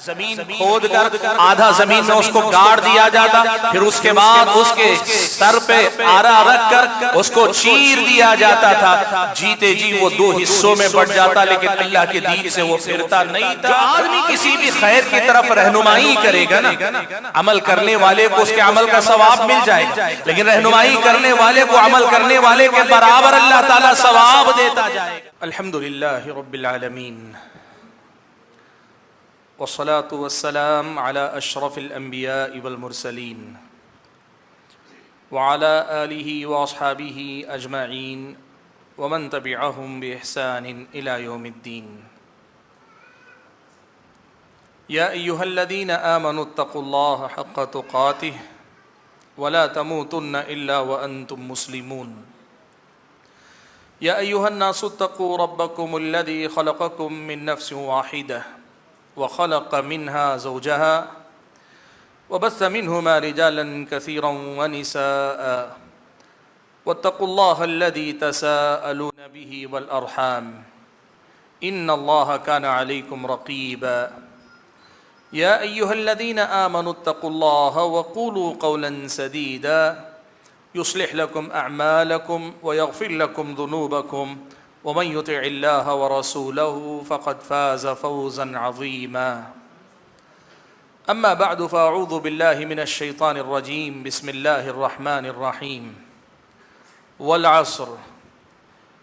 زمین کھود کر آدھا زمین میں اس کو گاڑ دیا جاتا، پھر اس کے بعد اس کے سر پہ آرا رکھ کر اس کو چیر دیا جاتا تھا، جیتے جی وہ دو حصوں میں بٹ جاتا، لیکن اللہ کے دین سے وہ پھرتا نہیں تھا۔ آدمی کسی بھی خیر کی طرف رہنمائی کرے گا نا، عمل کرنے والے کو اس کے عمل کا ثواب مل جائے گا، لیکن رہنمائی کرنے والے کو عمل کرنے والے کے برابر اللہ تعالیٰ ثواب دیتا جائے گا۔ الحمدللہ رب العالمین، والصلاة والسلام على أشرف الأنبياء والمرسلين وعلى آله وأصحابه أجمعين ومن تبعهم بإحسان إلى يوم الدين. يا أيها الذين آمنوا اتقوا الله حق تقاته ولا تموتن إلا وأنتم مسلمون. يا أيها الناس اتقوا ربكم الذي خلقكم من نفس واحدة وخلق منها زوجها وبث منهما رجالا كثيرا ونساء واتقوا الله الذي تساءلون به والأرحام إن الله كان عليكم رقيبا. يا أيها الذين آمنوا اتقوا الله وقولوا قولا سديدا يصلح لكم أعمالكم ويغفر لكم ذنوبكم ومن يطع الله ورسوله فقد فاز فوزا عظيما. أما بعد فأعوذ بالله من الشيطان الرجيم. بسم الله الرحمن الرحيم. والعصر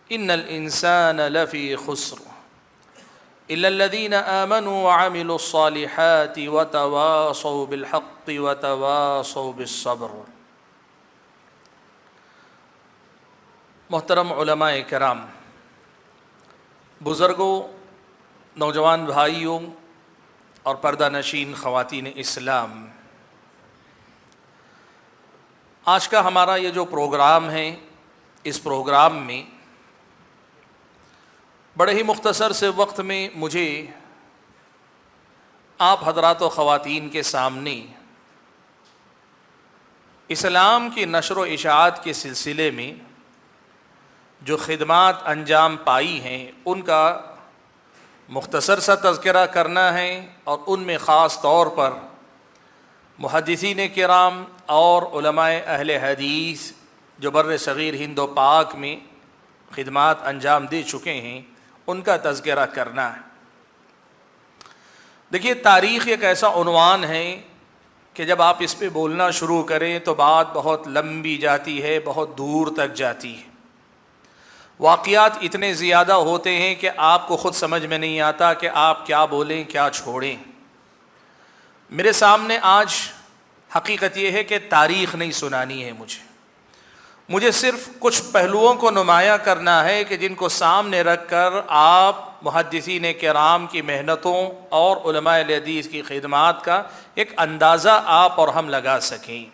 إن الإنسان لفي خسر إلا الذين آمنوا وعملوا الصالحات وتواصوا بالحق وتواصوا بالصبر. محترم علماء کرام، بزرگوں، نوجوان بھائیوں اور پردہ نشین خواتین اسلام، آج کا ہمارا یہ جو پروگرام ہے، اس پروگرام میں بڑے ہی مختصر سے وقت میں مجھے آپ حضرات و خواتین کے سامنے اسلام کی نشر و اشاعت کے سلسلے میں جو خدمات انجام پائی ہیں ان کا مختصر سا تذکرہ کرنا ہے، اور ان میں خاص طور پر محدثین کرام اور علماء اہل حدیث جو بر صغیر ہند و پاک میں خدمات انجام دے چکے ہیں ان کا تذکرہ کرنا ہے۔ دیکھیے، تاریخ ایک ایسا عنوان ہے کہ جب آپ اس پہ بولنا شروع کریں تو بات بہت لمبی جاتی ہے، بہت دور تک جاتی ہے، واقعات اتنے زیادہ ہوتے ہیں کہ آپ کو خود سمجھ میں نہیں آتا کہ آپ کیا بولیں کیا چھوڑیں۔ میرے سامنے آج حقیقت یہ ہے کہ تاریخ نہیں سنانی ہے، مجھے صرف کچھ پہلوؤں کو نمایاں کرنا ہے کہ جن کو سامنے رکھ کر آپ محدثین کرام کی محنتوں اور علماء حدیث کی خدمات کا ایک اندازہ آپ اور ہم لگا سکیں۔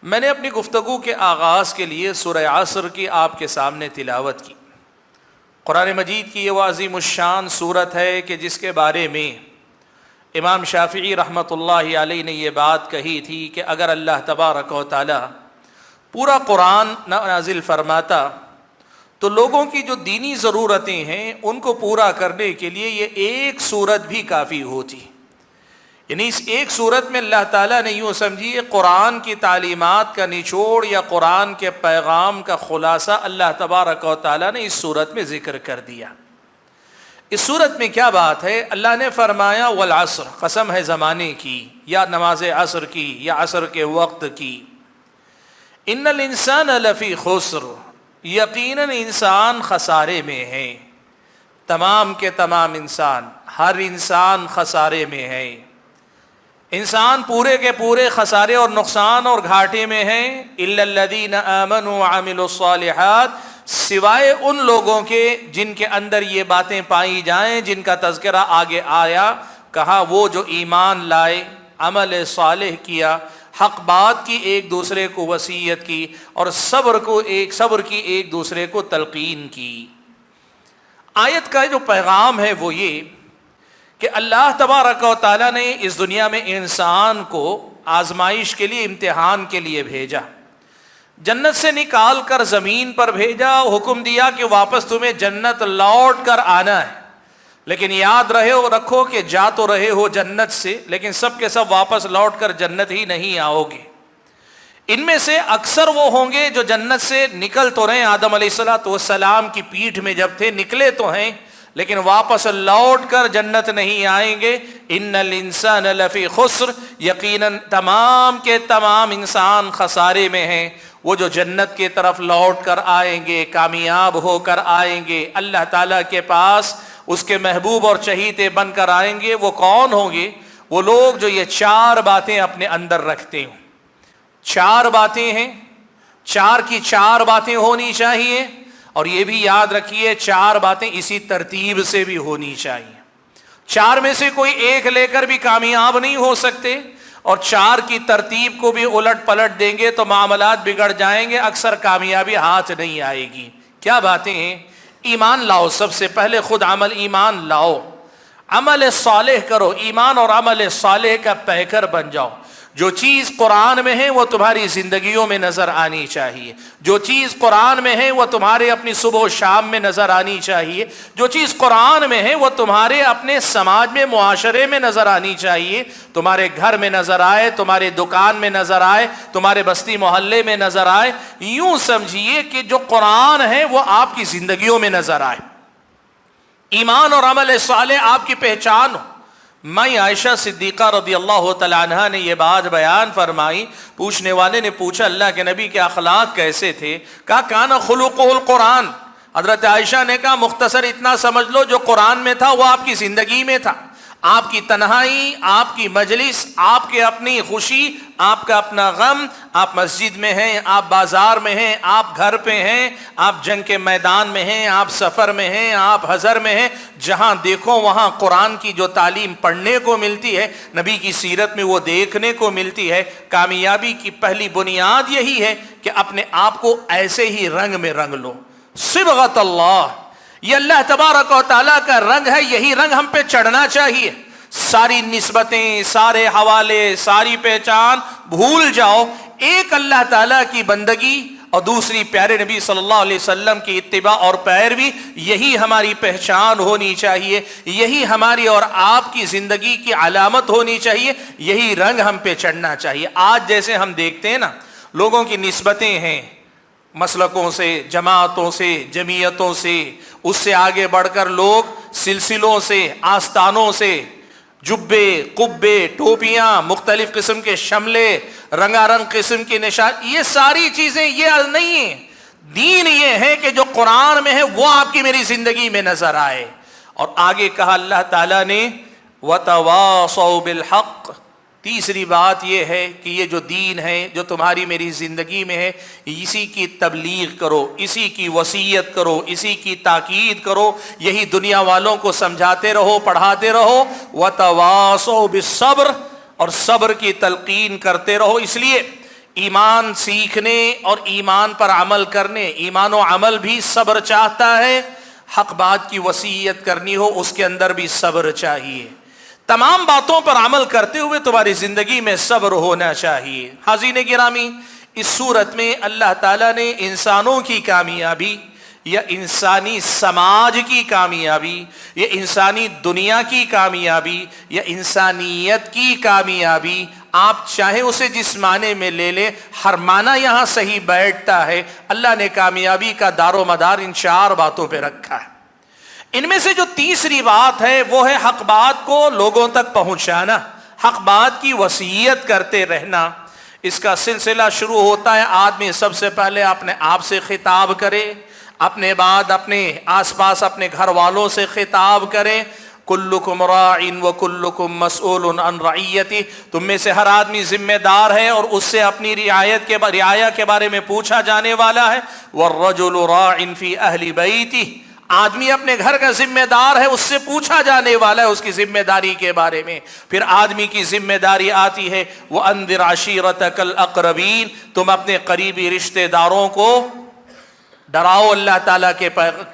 میں نے اپنی گفتگو کے آغاز کے لیے سورہ عصر کی آپ کے سامنے تلاوت کی۔ قرآن مجید کی یہ وہ عظیم الشان سورت ہے کہ جس کے بارے میں امام شافعی رحمۃ اللہ علیہ نے یہ بات کہی تھی کہ اگر اللہ تبارک و تعالی پورا قرآن نازل فرماتا تو لوگوں کی جو دینی ضرورتیں ہیں ان کو پورا کرنے کے لیے یہ ایک سورت بھی کافی ہوتی۔ یعنی اس ایک صورت میں اللہ تعالیٰ نے یوں سمجھیے قرآن کی تعلیمات کا نچوڑ یا قرآن کے پیغام کا خلاصہ اللہ تبارک و تعالیٰ نے اس صورت میں ذکر کر دیا۔ اس صورت میں کیا بات ہے؟ اللہ نے فرمایا والعصر، قسم ہے زمانے کی یا نماز عصر کی یا عصر کے وقت کی، ان الانسان لفی خسر، یقیناً انسان خسارے میں ہے، تمام کے تمام انسان، ہر انسان خسارے میں ہے، انسان پورے کے پورے خسارے اور نقصان اور گھاٹے میں ہیں، الا الذین آمنوا وعملوا الصالحات، سوائے ان لوگوں کے جن کے اندر یہ باتیں پائی جائیں جن کا تذکرہ آگے آیا، کہا وہ جو ایمان لائے، عمل صالح کیا، حق بات کی ایک دوسرے کو وصیت کی، اور صبر کی ایک دوسرے کو تلقین کی۔ آیت کا جو پیغام ہے وہ یہ کہ اللہ تبارک و تعالیٰ نے اس دنیا میں انسان کو آزمائش کے لیے، امتحان کے لیے بھیجا، جنت سے نکال کر زمین پر بھیجا، حکم دیا کہ واپس تمہیں جنت لوٹ کر آنا ہے، لیکن یاد رکھو کہ جا تو رہے ہو جنت سے، لیکن سب کے سب واپس لوٹ کر جنت ہی نہیں آؤ گے۔ ان میں سے اکثر وہ ہوں گے جو جنت سے نکل تو رہے ہیں، آدم علیہ السلام کی پیٹھ میں جب تھے نکلے تو ہیں، لیکن واپس لوٹ کر جنت نہیں آئیں گے۔ ان الانسان لفی خسر، یقیناً تمام کے تمام انسان خسارے میں ہیں۔ وہ جو جنت کی طرف لوٹ کر آئیں گے، کامیاب ہو کر آئیں گے، اللہ تعالیٰ کے پاس اس کے محبوب اور چہیتے بن کر آئیں گے، وہ کون ہوں گے؟ وہ لوگ جو یہ 4 باتیں اپنے اندر رکھتے ہوں۔ 4 باتیں ہیں، 4 کی 4 باتیں ہونی چاہیے، اور یہ بھی یاد رکھیے 4 باتیں اسی ترتیب سے بھی ہونی چاہیے۔ 4 میں سے کوئی ایک لے کر بھی کامیاب نہیں ہو سکتے، اور 4 کی ترتیب کو بھی الٹ پلٹ دیں گے تو معاملات بگڑ جائیں گے، اکثر کامیابی ہاتھ نہیں آئے گی۔ کیا باتیں ہیں؟ ایمان لاؤ، سب سے پہلے خود عمل ایمان لاؤ، عمل صالح کرو، ایمان اور عمل صالح کا پیکر بن جاؤ۔ جو چیز قرآن میں ہے وہ تمہاری زندگیوں میں نظر آنی چاہیے، جو چیز قرآن میں ہے وہ تمہارے اپنی صبح و شام میں نظر آنی چاہیے، جو چیز قرآن میں ہے وہ تمہارے اپنے سماج میں، معاشرے میں نظر آنی چاہیے، تمہارے گھر میں نظر آئے، تمہارے دکان میں نظر آئے، تمہارے بستی محلے میں نظر آئے۔ یوں سمجھیے کہ جو قرآن ہے وہ آپ کی زندگیوں میں نظر آئے، ایمان اور عمل صالح آپ کی پہچان ہو۔ مائی عائشہ صدیقہ رضی اللہ تعالیٰ عنہ نے یہ بات بیان فرمائی، پوچھنے والے نے پوچھا اللہ کے نبی کے اخلاق کیسے تھے؟ کہا کان خلقہ القرآن۔ حضرت عائشہ نے کہا مختصر اتنا سمجھ لو جو قرآن میں تھا وہ آپ کی زندگی میں تھا، آپ کی تنہائی، آپ کی مجلس، آپ کے اپنی خوشی، آپ کا اپنا غم، آپ مسجد میں ہیں، آپ بازار میں ہیں، آپ گھر پہ ہیں، آپ جنگ کے میدان میں ہیں، آپ سفر میں ہیں، آپ حضر میں ہیں، جہاں دیکھو وہاں قرآن کی جو تعلیم پڑھنے کو ملتی ہے، نبی کی سیرت میں وہ دیکھنے کو ملتی ہے۔ کامیابی کی پہلی بنیاد یہی ہے کہ اپنے آپ کو ایسے ہی رنگ میں رنگ لو، صبغۃ اللہ، یہ اللہ تبارک و تعالیٰ کا رنگ ہے، یہی رنگ ہم پہ چڑھنا چاہیے۔ ساری نسبتیں، سارے حوالے، ساری پہچان بھول جاؤ، ایک اللہ تعالیٰ کی بندگی اور دوسری پیارے نبی صلی اللہ علیہ وسلم کی اتباع اور پیروی، یہی ہماری پہچان ہونی چاہیے، یہی ہماری اور آپ کی زندگی کی علامت ہونی چاہیے، یہی رنگ ہم پہ چڑھنا چاہیے۔ آج جیسے ہم دیکھتے ہیں نا، لوگوں کی نسبتیں ہیں مسلکوں سے، جماعتوں سے، جمعیتوں سے، اس سے آگے بڑھ کر لوگ سلسلوں سے، آستانوں سے، جبے، قبے، ٹوپیاں، مختلف قسم کے شملے، رنگا رنگ قسم کی نشان، یہ ساری چیزیں یہ نہیں ہیں۔ دین یہ ہے کہ جو قرآن میں ہے وہ آپ کی میری زندگی میں نظر آئے۔ اور آگے کہا اللہ تعالیٰ نے وَتَوَاصَوْا بِالْحَقِّ، تیسری بات یہ ہے کہ یہ جو دین ہے جو تمہاری میری زندگی میں ہے، اسی کی تبلیغ کرو، اسی کی وصیت کرو، اسی کی تاکید کرو، یہی دنیا والوں کو سمجھاتے رہو، پڑھاتے رہو۔ وَتَوَاصَوْا بِالصَّبْرِ، اور صبر کی تلقین کرتے رہو۔ اس لیے ایمان سیکھنے اور ایمان پر عمل کرنے، ایمان و عمل بھی صبر چاہتا ہے۔ حق بات کی وصیت کرنی ہو اس کے اندر بھی صبر چاہیے۔ تمام باتوں پر عمل کرتے ہوئے تمہاری زندگی میں صبر ہونا چاہیے۔ حاضرین گرامی، اس صورت میں اللہ تعالیٰ نے انسانوں کی کامیابی یا انسانی سماج کی کامیابی یا انسانی دنیا کی کامیابی یا انسانیت کی کامیابی، آپ چاہے اسے جس معنی میں لے لیں، ہر معنی یہاں صحیح بیٹھتا ہے۔ اللہ نے کامیابی کا دار و مدار ان 4 باتوں پہ رکھا ہے۔ ان میں سے جو تیسری بات ہے وہ ہے حق بات کو لوگوں تک پہنچانا، حق بات کی وصیت کرتے رہنا۔ اس کا سلسلہ شروع ہوتا ہے، آدمی سب سے پہلے اپنے آپ سے خطاب کرے، اپنے بعد اپنے آس پاس اپنے گھر والوں سے خطاب کرے۔ کلکم راع وکلکم مسئول عن رعیتہ، تم میں سے ہر آدمی ذمہ دار ہے اور اس سے اپنی رعایا کے بارے میں پوچھا جانے والا ہے۔ والرجل راع فی اہل بیتہ، آدمی اپنے گھر کا ذمہ دار ہے، اس سے پوچھا جانے والا ہے اس کی ذمہ داری کے بارے میں۔ پھر آدمی کی ذمہ داری آتی ہے وَأَنذِرْ عَشِيرَتَكَ الْأَقْرَبِينَ، تم اپنے قریبی رشتہ داروں کو ڈراؤ اللہ تعالیٰ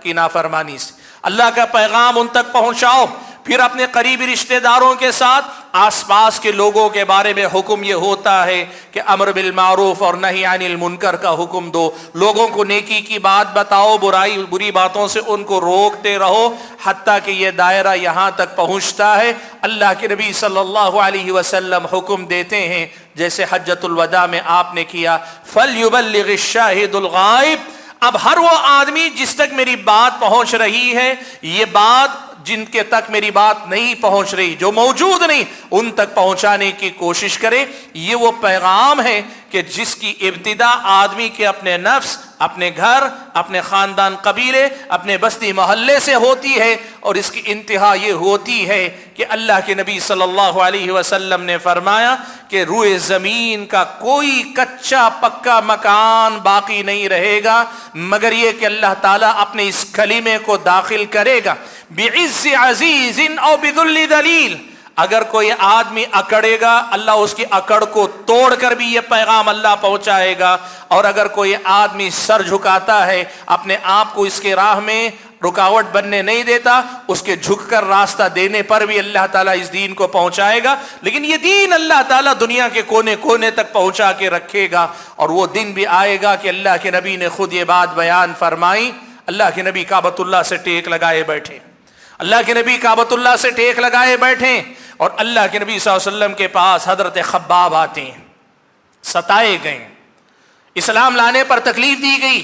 کی نافرمانی سے، اللہ کا پیغام ان تک پہنچاؤ۔ پھر اپنے قریبی رشتہ داروں کے ساتھ آس پاس کے لوگوں کے بارے میں حکم یہ ہوتا ہے کہ امر بالمعروف اور نہی عن المنکر کا حکم دو، لوگوں کو نیکی کی بات بتاؤ، بری باتوں سے ان کو روکتے رہو، حتیٰ کہ یہ دائرہ یہاں تک پہنچتا ہے اللہ کے نبی صلی اللہ علیہ وسلم حکم دیتے ہیں جیسے حجۃ الوداع میں آپ نے کیا، فَلْيُبَلِّغِ الشَّاهِدُ الْغَائِبُ۔ اب ہر وہ آدمی جس تک میری بات پہنچ رہی ہے، یہ بات جن کے تک میری بات نہیں پہنچ رہی، جو موجود نہیں، ان تک پہنچانے کی کوشش کرے۔ یہ وہ پیغام ہے کہ جس کی ابتدا آدمی کے اپنے نفس، اپنے گھر، اپنے خاندان قبیلے، اپنے بستی محلے سے ہوتی ہے، اور اس کی انتہا یہ ہوتی ہے کہ اللہ کے نبی صلی اللہ علیہ وسلم نے فرمایا کہ روئے زمین کا کوئی کچا پکا مکان باقی نہیں رہے گا مگر یہ کہ اللہ تعالیٰ اپنے اس کلمے کو داخل کرے گا، بعز عزیز او بذل دلیل۔ اگر کوئی آدمی اکڑے گا، اللہ اس کی اکڑ کو توڑ کر بھی یہ پیغام اللہ پہنچائے گا، اور اگر کوئی آدمی سر جھکاتا ہے، اپنے آپ کو اس کے راہ میں رکاوٹ بننے نہیں دیتا، اس کے جھک کر راستہ دینے پر بھی اللہ تعالیٰ اس دین کو پہنچائے گا۔ لیکن یہ دین اللہ تعالیٰ دنیا کے کونے کونے تک پہنچا کے رکھے گا، اور وہ دن بھی آئے گا کہ اللہ کے نبی نے خود یہ بات بیان فرمائی۔ اللہ کے نبی کعبۃ اللہ سے ٹیک لگائے بیٹھے، اللہ کے نبی کعبۃ اللہ سے ٹیک لگائے بیٹھے، اور اللہ کے نبی صلی اللہ علیہ وسلم کے پاس حضرت خباب آتے ہیں، ستائے گئے، اسلام لانے پر تکلیف دی گئی،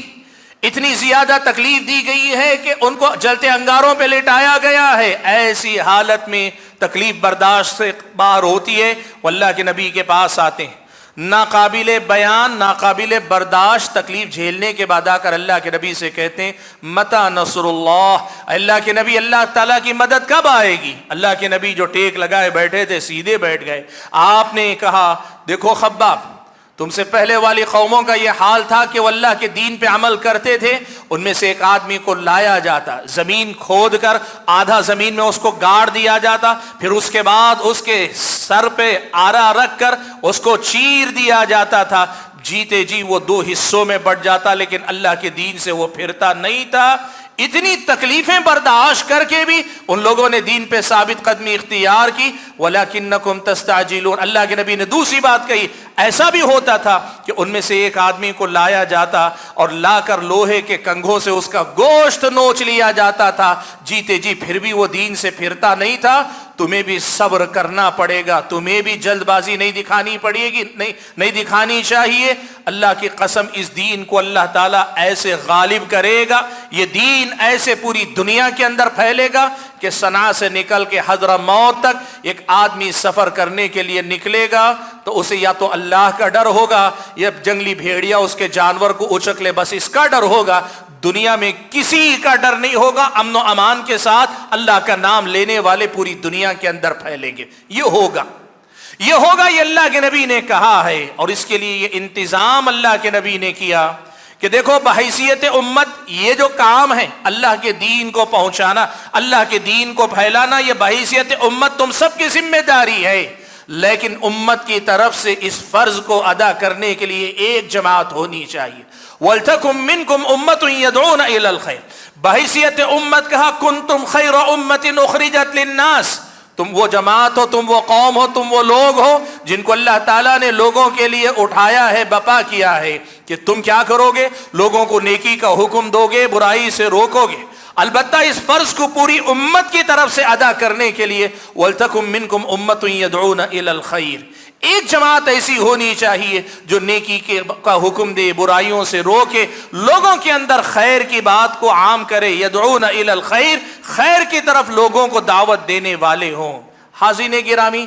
اتنی زیادہ تکلیف دی گئی ہے کہ ان کو جلتے انگاروں پہ لٹایا گیا ہے۔ ایسی حالت میں تکلیف برداشت سے باہر ہوتی ہے، وہ اللہ کے نبی کے پاس آتے ہیں، ناقابل بیان، ناقابل برداشت تکلیف جھیلنے کے بعد آ کر اللہ کے نبی سے کہتے ہیں متی نصر اللہ، اللہ کے نبی اللہ تعالیٰ کی مدد کب آئے گی؟ اللہ کے نبی جو ٹیک لگائے بیٹھے تھے سیدھے بیٹھ گئے۔ آپ نے کہا دیکھو خباب، تم سے پہلے والی قوموں کا یہ حال تھا کہ وہ اللہ کے دین پہ عمل کرتے تھے، ان میں سے ایک آدمی کو لایا جاتا، زمین کھود کر آدھا زمین میں اس کو گاڑ دیا جاتا، پھر اس کے بعد اس کے سر پہ آرا رکھ کر اس کو چیر دیا جاتا تھا، جیتے جی وہ دو حصوں میں بٹ جاتا، لیکن اللہ کے دین سے وہ پھرتا نہیں تھا۔ اتنی تکلیفیں برداشت کر کے بھی ان لوگوں نے دین پہ ثابت قدمی اختیار کی۔ وَلَكِنَّكُمْ تَسْتَعْجِلُونَ، اللہ کے نبی نے دوسری بات کہی، ایسا بھی ہوتا تھا کہ ان میں سے ایک آدمی کو لایا جاتا اور لا کر لوہے کے کنگھوں سے اس کا گوشت نوچ لیا جاتا تھا، جیتے جی پھر بھی وہ دین سے پھرتا نہیں تھا۔ تمہیں بھی صبر کرنا پڑے گا، تمہیں بھی جلد بازی نہیں دکھانی پڑے گی، نہیں دکھانی چاہیے۔ اللہ کی قسم اس دین کو اللہ تعالیٰ ایسے غالب کرے گا، یہ دین ایسے پوری دنیا کے اندر پھیلے گا کہ صنعاء سے نکل کے حضرموت تک ایک آدمی سفر کرنے کے لیے نکلے گا تو اسے یا تو اللہ کا ڈر ہوگا یا جنگلی بھیڑیا اس کے جانور کو اچک لے، بس اس کا ڈر ہوگا۔ دنیا میں کسی کا ڈر نہیں ہوگا، امن و امان کے ساتھ اللہ کا نام لینے والے پوری دنیا کے اندر پھیلیں گے۔ یہ ہوگا، یہ اللہ کے نبی نے کہا ہے، اور اس کے لیے یہ انتظام اللہ کے نبی نے کیا کہ دیکھو بحیثیت امت یہ جو کام ہے اللہ کے دین کو پہنچانا، اللہ کے دین کو پھیلانا، یہ بحیثیت امت تم سب کی ذمہ داری ہے، لیکن امت کی طرف سے اس فرض کو ادا کرنے کے لیے ایک جماعت ہونی چاہیے۔ وَلْتَكُمْ مِنْكُمْ أُمَّةٌ يَدْعُونَ إِلَى الْخَيْرِ، بحیثیت امت کہا كُنْتُمْ خَيْرَ أُمَّةٍ أُخْرِجَتْ لِلنَّاسِ، تم وہ جماعت ہو، تم وہ قوم ہو، تم وہ لوگ ہو جن کو اللہ تعالیٰ نے لوگوں کے لیے اٹھایا ہے، بپا کیا ہے کہ تم کیا کرو گے، لوگوں کو نیکی کا حکم دو گے، برائی سے روکو گے۔ البتہ اس فرض کو پوری امت کی طرف سے ادا کرنے کے لیے وَلْتَكُمْ مِنْكُمْ أُمَّةٌ يَدْعُونَ إِلَى الْخَيْرِ، ایک جماعت ایسی ہونی چاہیے جو نیکی کا حکم دے، برائیوں سے روکے، لوگوں کے اندر خیر کی بات کو عام کرے، یدعون الی الخیر، خیر کی طرف لوگوں کو دعوت دینے والے ہوں۔ حاضرین گرامی،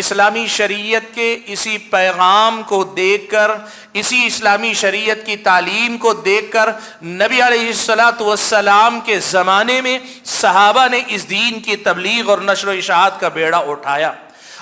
اسلامی شریعت کے اسی پیغام کو دیکھ کر، اسی اسلامی شریعت کی تعلیم کو دیکھ کر نبی علیہ السلام کے زمانے میں صحابہ نے اس دین کی تبلیغ اور نشر و اشاعت کا بیڑا اٹھایا،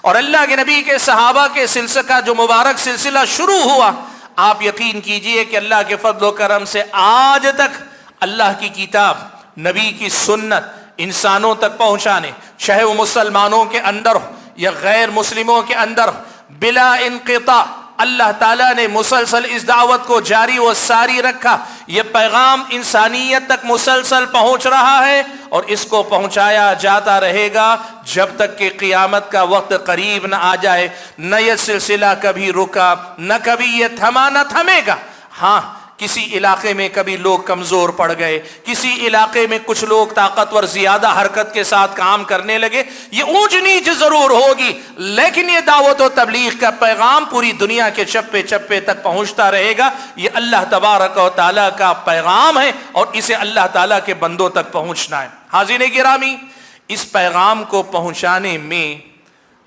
اور اللہ کے نبی کے صحابہ کے سلسلہ کا جو مبارک سلسلہ شروع ہوا، آپ یقین کیجئے کہ اللہ کے فضل و کرم سے آج تک اللہ کی کتاب، نبی کی سنت انسانوں تک پہنچانے، چاہے وہ مسلمانوں کے اندر ہو یا غیر مسلموں کے اندر ہو، بلا انقطاع اللہ تعالیٰ نے مسلسل اس دعوت کو جاری و ساری رکھا. یہ پیغام انسانیت تک مسلسل پہنچ رہا ہے اور اس کو پہنچایا جاتا رہے گا جب تک کہ قیامت کا وقت قریب نہ آ جائے. نہ یہ سلسلہ کبھی رکا، نہ کبھی یہ تھما، نہ تھمے گا. ہاں، کسی علاقے میں کبھی لوگ کمزور پڑ گئے، کسی علاقے میں کچھ لوگ طاقتور زیادہ حرکت کے ساتھ کام کرنے لگے، یہ اونچ نیچ ضرور ہوگی، لیکن یہ دعوت و تبلیغ کا پیغام پوری دنیا کے چپے چپے تک پہنچتا رہے گا. یہ اللہ تبارک و تعالیٰ کا پیغام ہے اور اسے اللہ تعالیٰ کے بندوں تک پہنچنا ہے. حاضرین گرامی، اس پیغام کو پہنچانے میں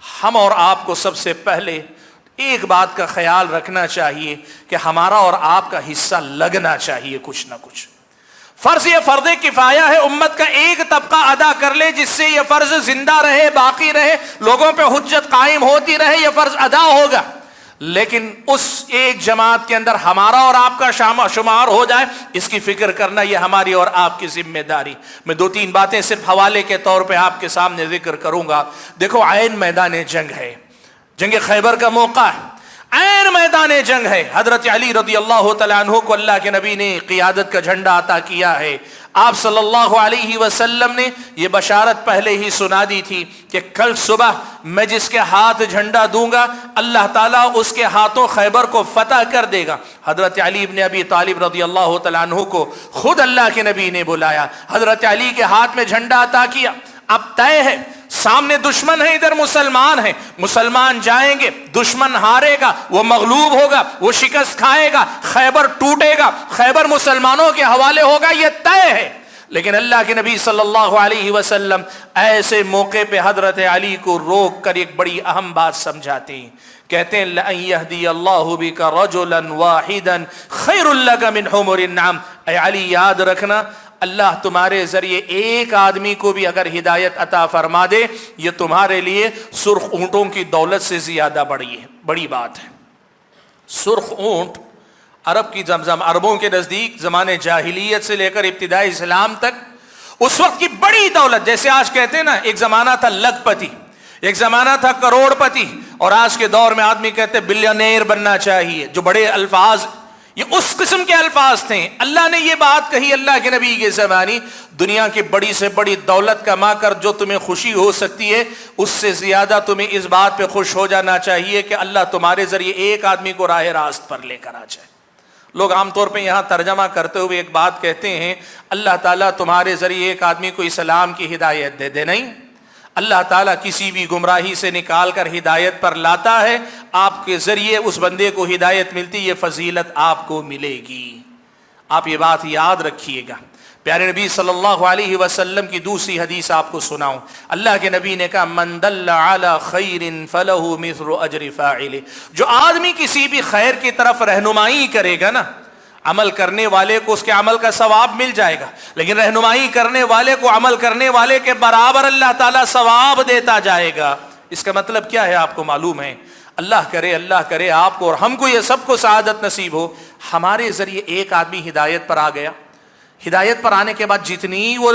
ہم اور آپ کو سب سے پہلے ایک بات کا خیال رکھنا چاہیے کہ ہمارا اور آپ کا حصہ لگنا چاہیے کچھ نہ کچھ. فرض یہ فرض کفایہ ہے، امت کا ایک طبقہ ادا کر لے جس سے یہ فرض زندہ رہے، باقی رہے، لوگوں پہ حجت قائم ہوتی رہے، یہ فرض ادا ہوگا. لیکن اس ایک جماعت کے اندر ہمارا اور آپ کا شمار ہو جائے، اس کی فکر کرنا یہ ہماری اور آپ کی ذمہ داری. میں 2-3 باتیں صرف حوالے کے طور پہ آپ کے سامنے ذکر کروں گا. دیکھو، عین میدان جنگ ہے، جنگ خیبر کا موقع ہے، عین میدان جنگ ہے. حضرت علی رضی اللہ تعالیٰ عنہ کو اللہ کے نبی نے قیادت کا جھنڈا عطا کیا ہے. آپ صلی اللہ علیہ وسلم نے یہ بشارت پہلے ہی سنا دی تھی کہ کل صبح میں جس کے ہاتھ جھنڈا دوں گا اللہ تعالیٰ اس کے ہاتھوں خیبر کو فتح کر دے گا. حضرت علی ابن ابی طالب رضی اللہ تعالیٰ عنہ کو خود اللہ کے نبی نے بلایا، حضرت علی کے ہاتھ میں جھنڈا عطا کیا. اب طے ہے، سامنے دشمن ہے، ادھر مسلمان ہے، مسلمان جائیں گے، دشمن ہارے گا، وہ مغلوب ہوگا، وہ شکست کھائے گا، خیبر ٹوٹے گا، خیبر مسلمانوں کے حوالے ہوگا، یہ طے ہے. لیکن اللہ کے نبی صلی اللہ علیہ وسلم ایسے موقع پہ حضرت علی کو روک کر ایک بڑی اہم بات سمجھاتے ہیں. کہتے ہیں لَأَن يَهْدِيَ اللَّهُ بِكَ رَجُلًا وَاحِدًا خَيْرٌ لَكَ مِنْ حُمُرِ النَّعَمِ. اے علی، یاد رکھنا، اللہ تمہارے ذریعے ایک آدمی کو بھی اگر ہدایت عطا فرما دے، یہ تمہارے لیے سرخ اونٹوں کی دولت سے زیادہ بڑی بات ہے. سرخ اونٹ عرب کی عربوں کے نزدیک زمانے جاہلیت سے لے کر ابتدائی اسلام تک اس وقت کی بڑی دولت. جیسے آج کہتے ہیں نا، ایک زمانہ تھا لکھ پتی، ایک زمانہ تھا کروڑ پتی، اور آج کے دور میں آدمی کہتے بلینئر بننا چاہیے. جو بڑے الفاظ، یہ اس قسم کے الفاظ تھے. اللہ نے یہ بات کہی اللہ کے نبی کے زمانے، دنیا کی بڑی سے بڑی دولت کما کر جو تمہیں خوشی ہو سکتی ہے، اس سے زیادہ تمہیں اس بات پہ خوش ہو جانا چاہیے کہ اللہ تمہارے ذریعے ایک آدمی کو راہ راست پر لے کر آ جائے. لوگ عام طور پہ یہاں ترجمہ کرتے ہوئے ایک بات کہتے ہیں، اللہ تعالیٰ تمہارے ذریعے ایک آدمی کو اسلام کی ہدایت دے دے. نہیں، اللہ تعالیٰ کسی بھی گمراہی سے نکال کر ہدایت پر لاتا ہے، آپ کے ذریعے اس بندے کو ہدایت ملتی، یہ فضیلت آپ کو ملے گی. آپ یہ بات یاد رکھیے گا. پیارے نبی صلی اللہ علیہ وسلم کی دوسری حدیث آپ کو سناؤں. اللہ کے نبی نے کہا من دل علی خیر فلہ مثل اجر فاعلہ. جو آدمی کسی بھی خیر کی طرف رہنمائی کرے گا نا، عمل کرنے والے کو اس کے عمل کا ثواب مل جائے گا، لیکن رہنمائی کرنے والے کو عمل کرنے والے کے برابر اللہ تعالیٰ ثواب دیتا جائے گا. اس کا مطلب کیا ہے آپ کو معلوم ہے؟ اللہ کرے آپ کو اور ہم کو یہ سب کو سعادت نصیب ہو. ہمارے ذریعے ایک آدمی ہدایت پر آ گیا، ہدایت پر آنے کے بعد جتنی وہ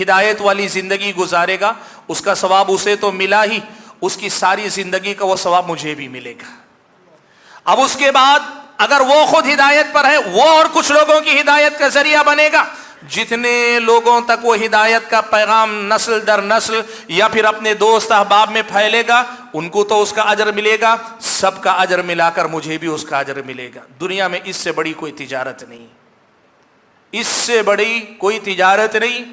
ہدایت والی زندگی گزارے گا اس کا ثواب اسے تو ملا ہی، اس کی ساری زندگی کا وہ ثواب مجھے بھی ملے گا. اب اس کے بعد اگر وہ خود ہدایت پر ہے، وہ اور کچھ لوگوں کی ہدایت کا ذریعہ بنے گا. جتنے لوگوں تک وہ ہدایت کا پیغام نسل در نسل یا پھر اپنے دوست احباب میں پھیلے گا، ان کو تو اس کا اجر ملے گا، سب کا اجر ملا کر مجھے بھی اس کا اجر ملے گا. دنیا میں اس سے بڑی کوئی تجارت نہیں، اس سے بڑی کوئی تجارت نہیں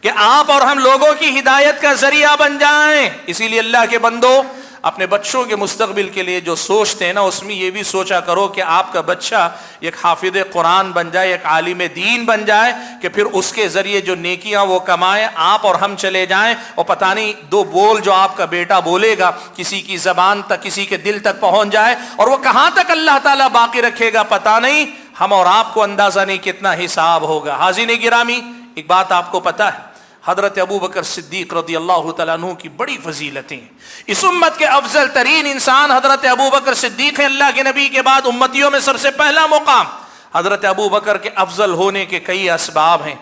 کہ آپ اور ہم لوگوں کی ہدایت کا ذریعہ بن جائیں. اسی لیے اللہ کے بندو، اپنے بچوں کے مستقبل کے لیے جو سوچتے ہیں نا، اس میں یہ بھی سوچا کرو کہ آپ کا بچہ ایک حافظ قرآن بن جائے، ایک عالم دین بن جائے، کہ پھر اس کے ذریعے جو نیکیاں وہ کمائے، آپ اور ہم چلے جائیں اور پتہ نہیں دو بول جو آپ کا بیٹا بولے گا کسی کی زبان تک، کسی کے دل تک پہنچ جائے، اور وہ کہاں تک اللہ تعالیٰ باقی رکھے گا پتہ نہیں. ہم اور آپ کو اندازہ نہیں کتنا حساب ہوگا. حاضرین گرامی، ایک بات آپ کو پتہ ہے، حضرت ابو بکر صدیق رضی اللہ تعالیٰ عنہ کی بڑی فضیلتیں. اس امت کے افضل ترین انسان حضرت ابو بکر صدیق ہیں. اللہ کے نبی کے بعد امتیوں میں سب سے پہلا مقام. حضرت ابو بکر کے افضل ہونے کے کئی اسباب ہیں.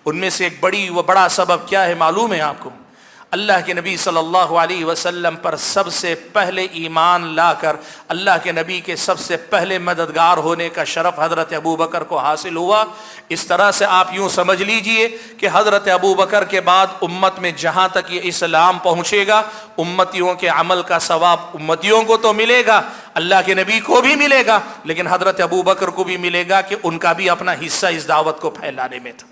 ان میں سے ایک بڑا سبب کیا ہے معلوم ہے آپ کو؟ اللہ کے نبی صلی اللہ علیہ وسلم پر سب سے پہلے ایمان لا کر اللہ کے نبی کے سب سے پہلے مددگار ہونے کا شرف حضرت ابوبکر کو حاصل ہوا۔ اس طرح سے آپ یوں سمجھ لیجئے کہ حضرت ابوبکر کے بعد امت میں جہاں تک یہ اسلام پہنچے گا، امتیوں کے عمل کا ثواب امتیوں کو تو ملے گا، اللہ کے نبی کو بھی ملے گا، لیکن حضرت ابوبکر کو بھی ملے گا کہ ان کا بھی اپنا حصہ اس دعوت کو پھیلانے میں تھا۔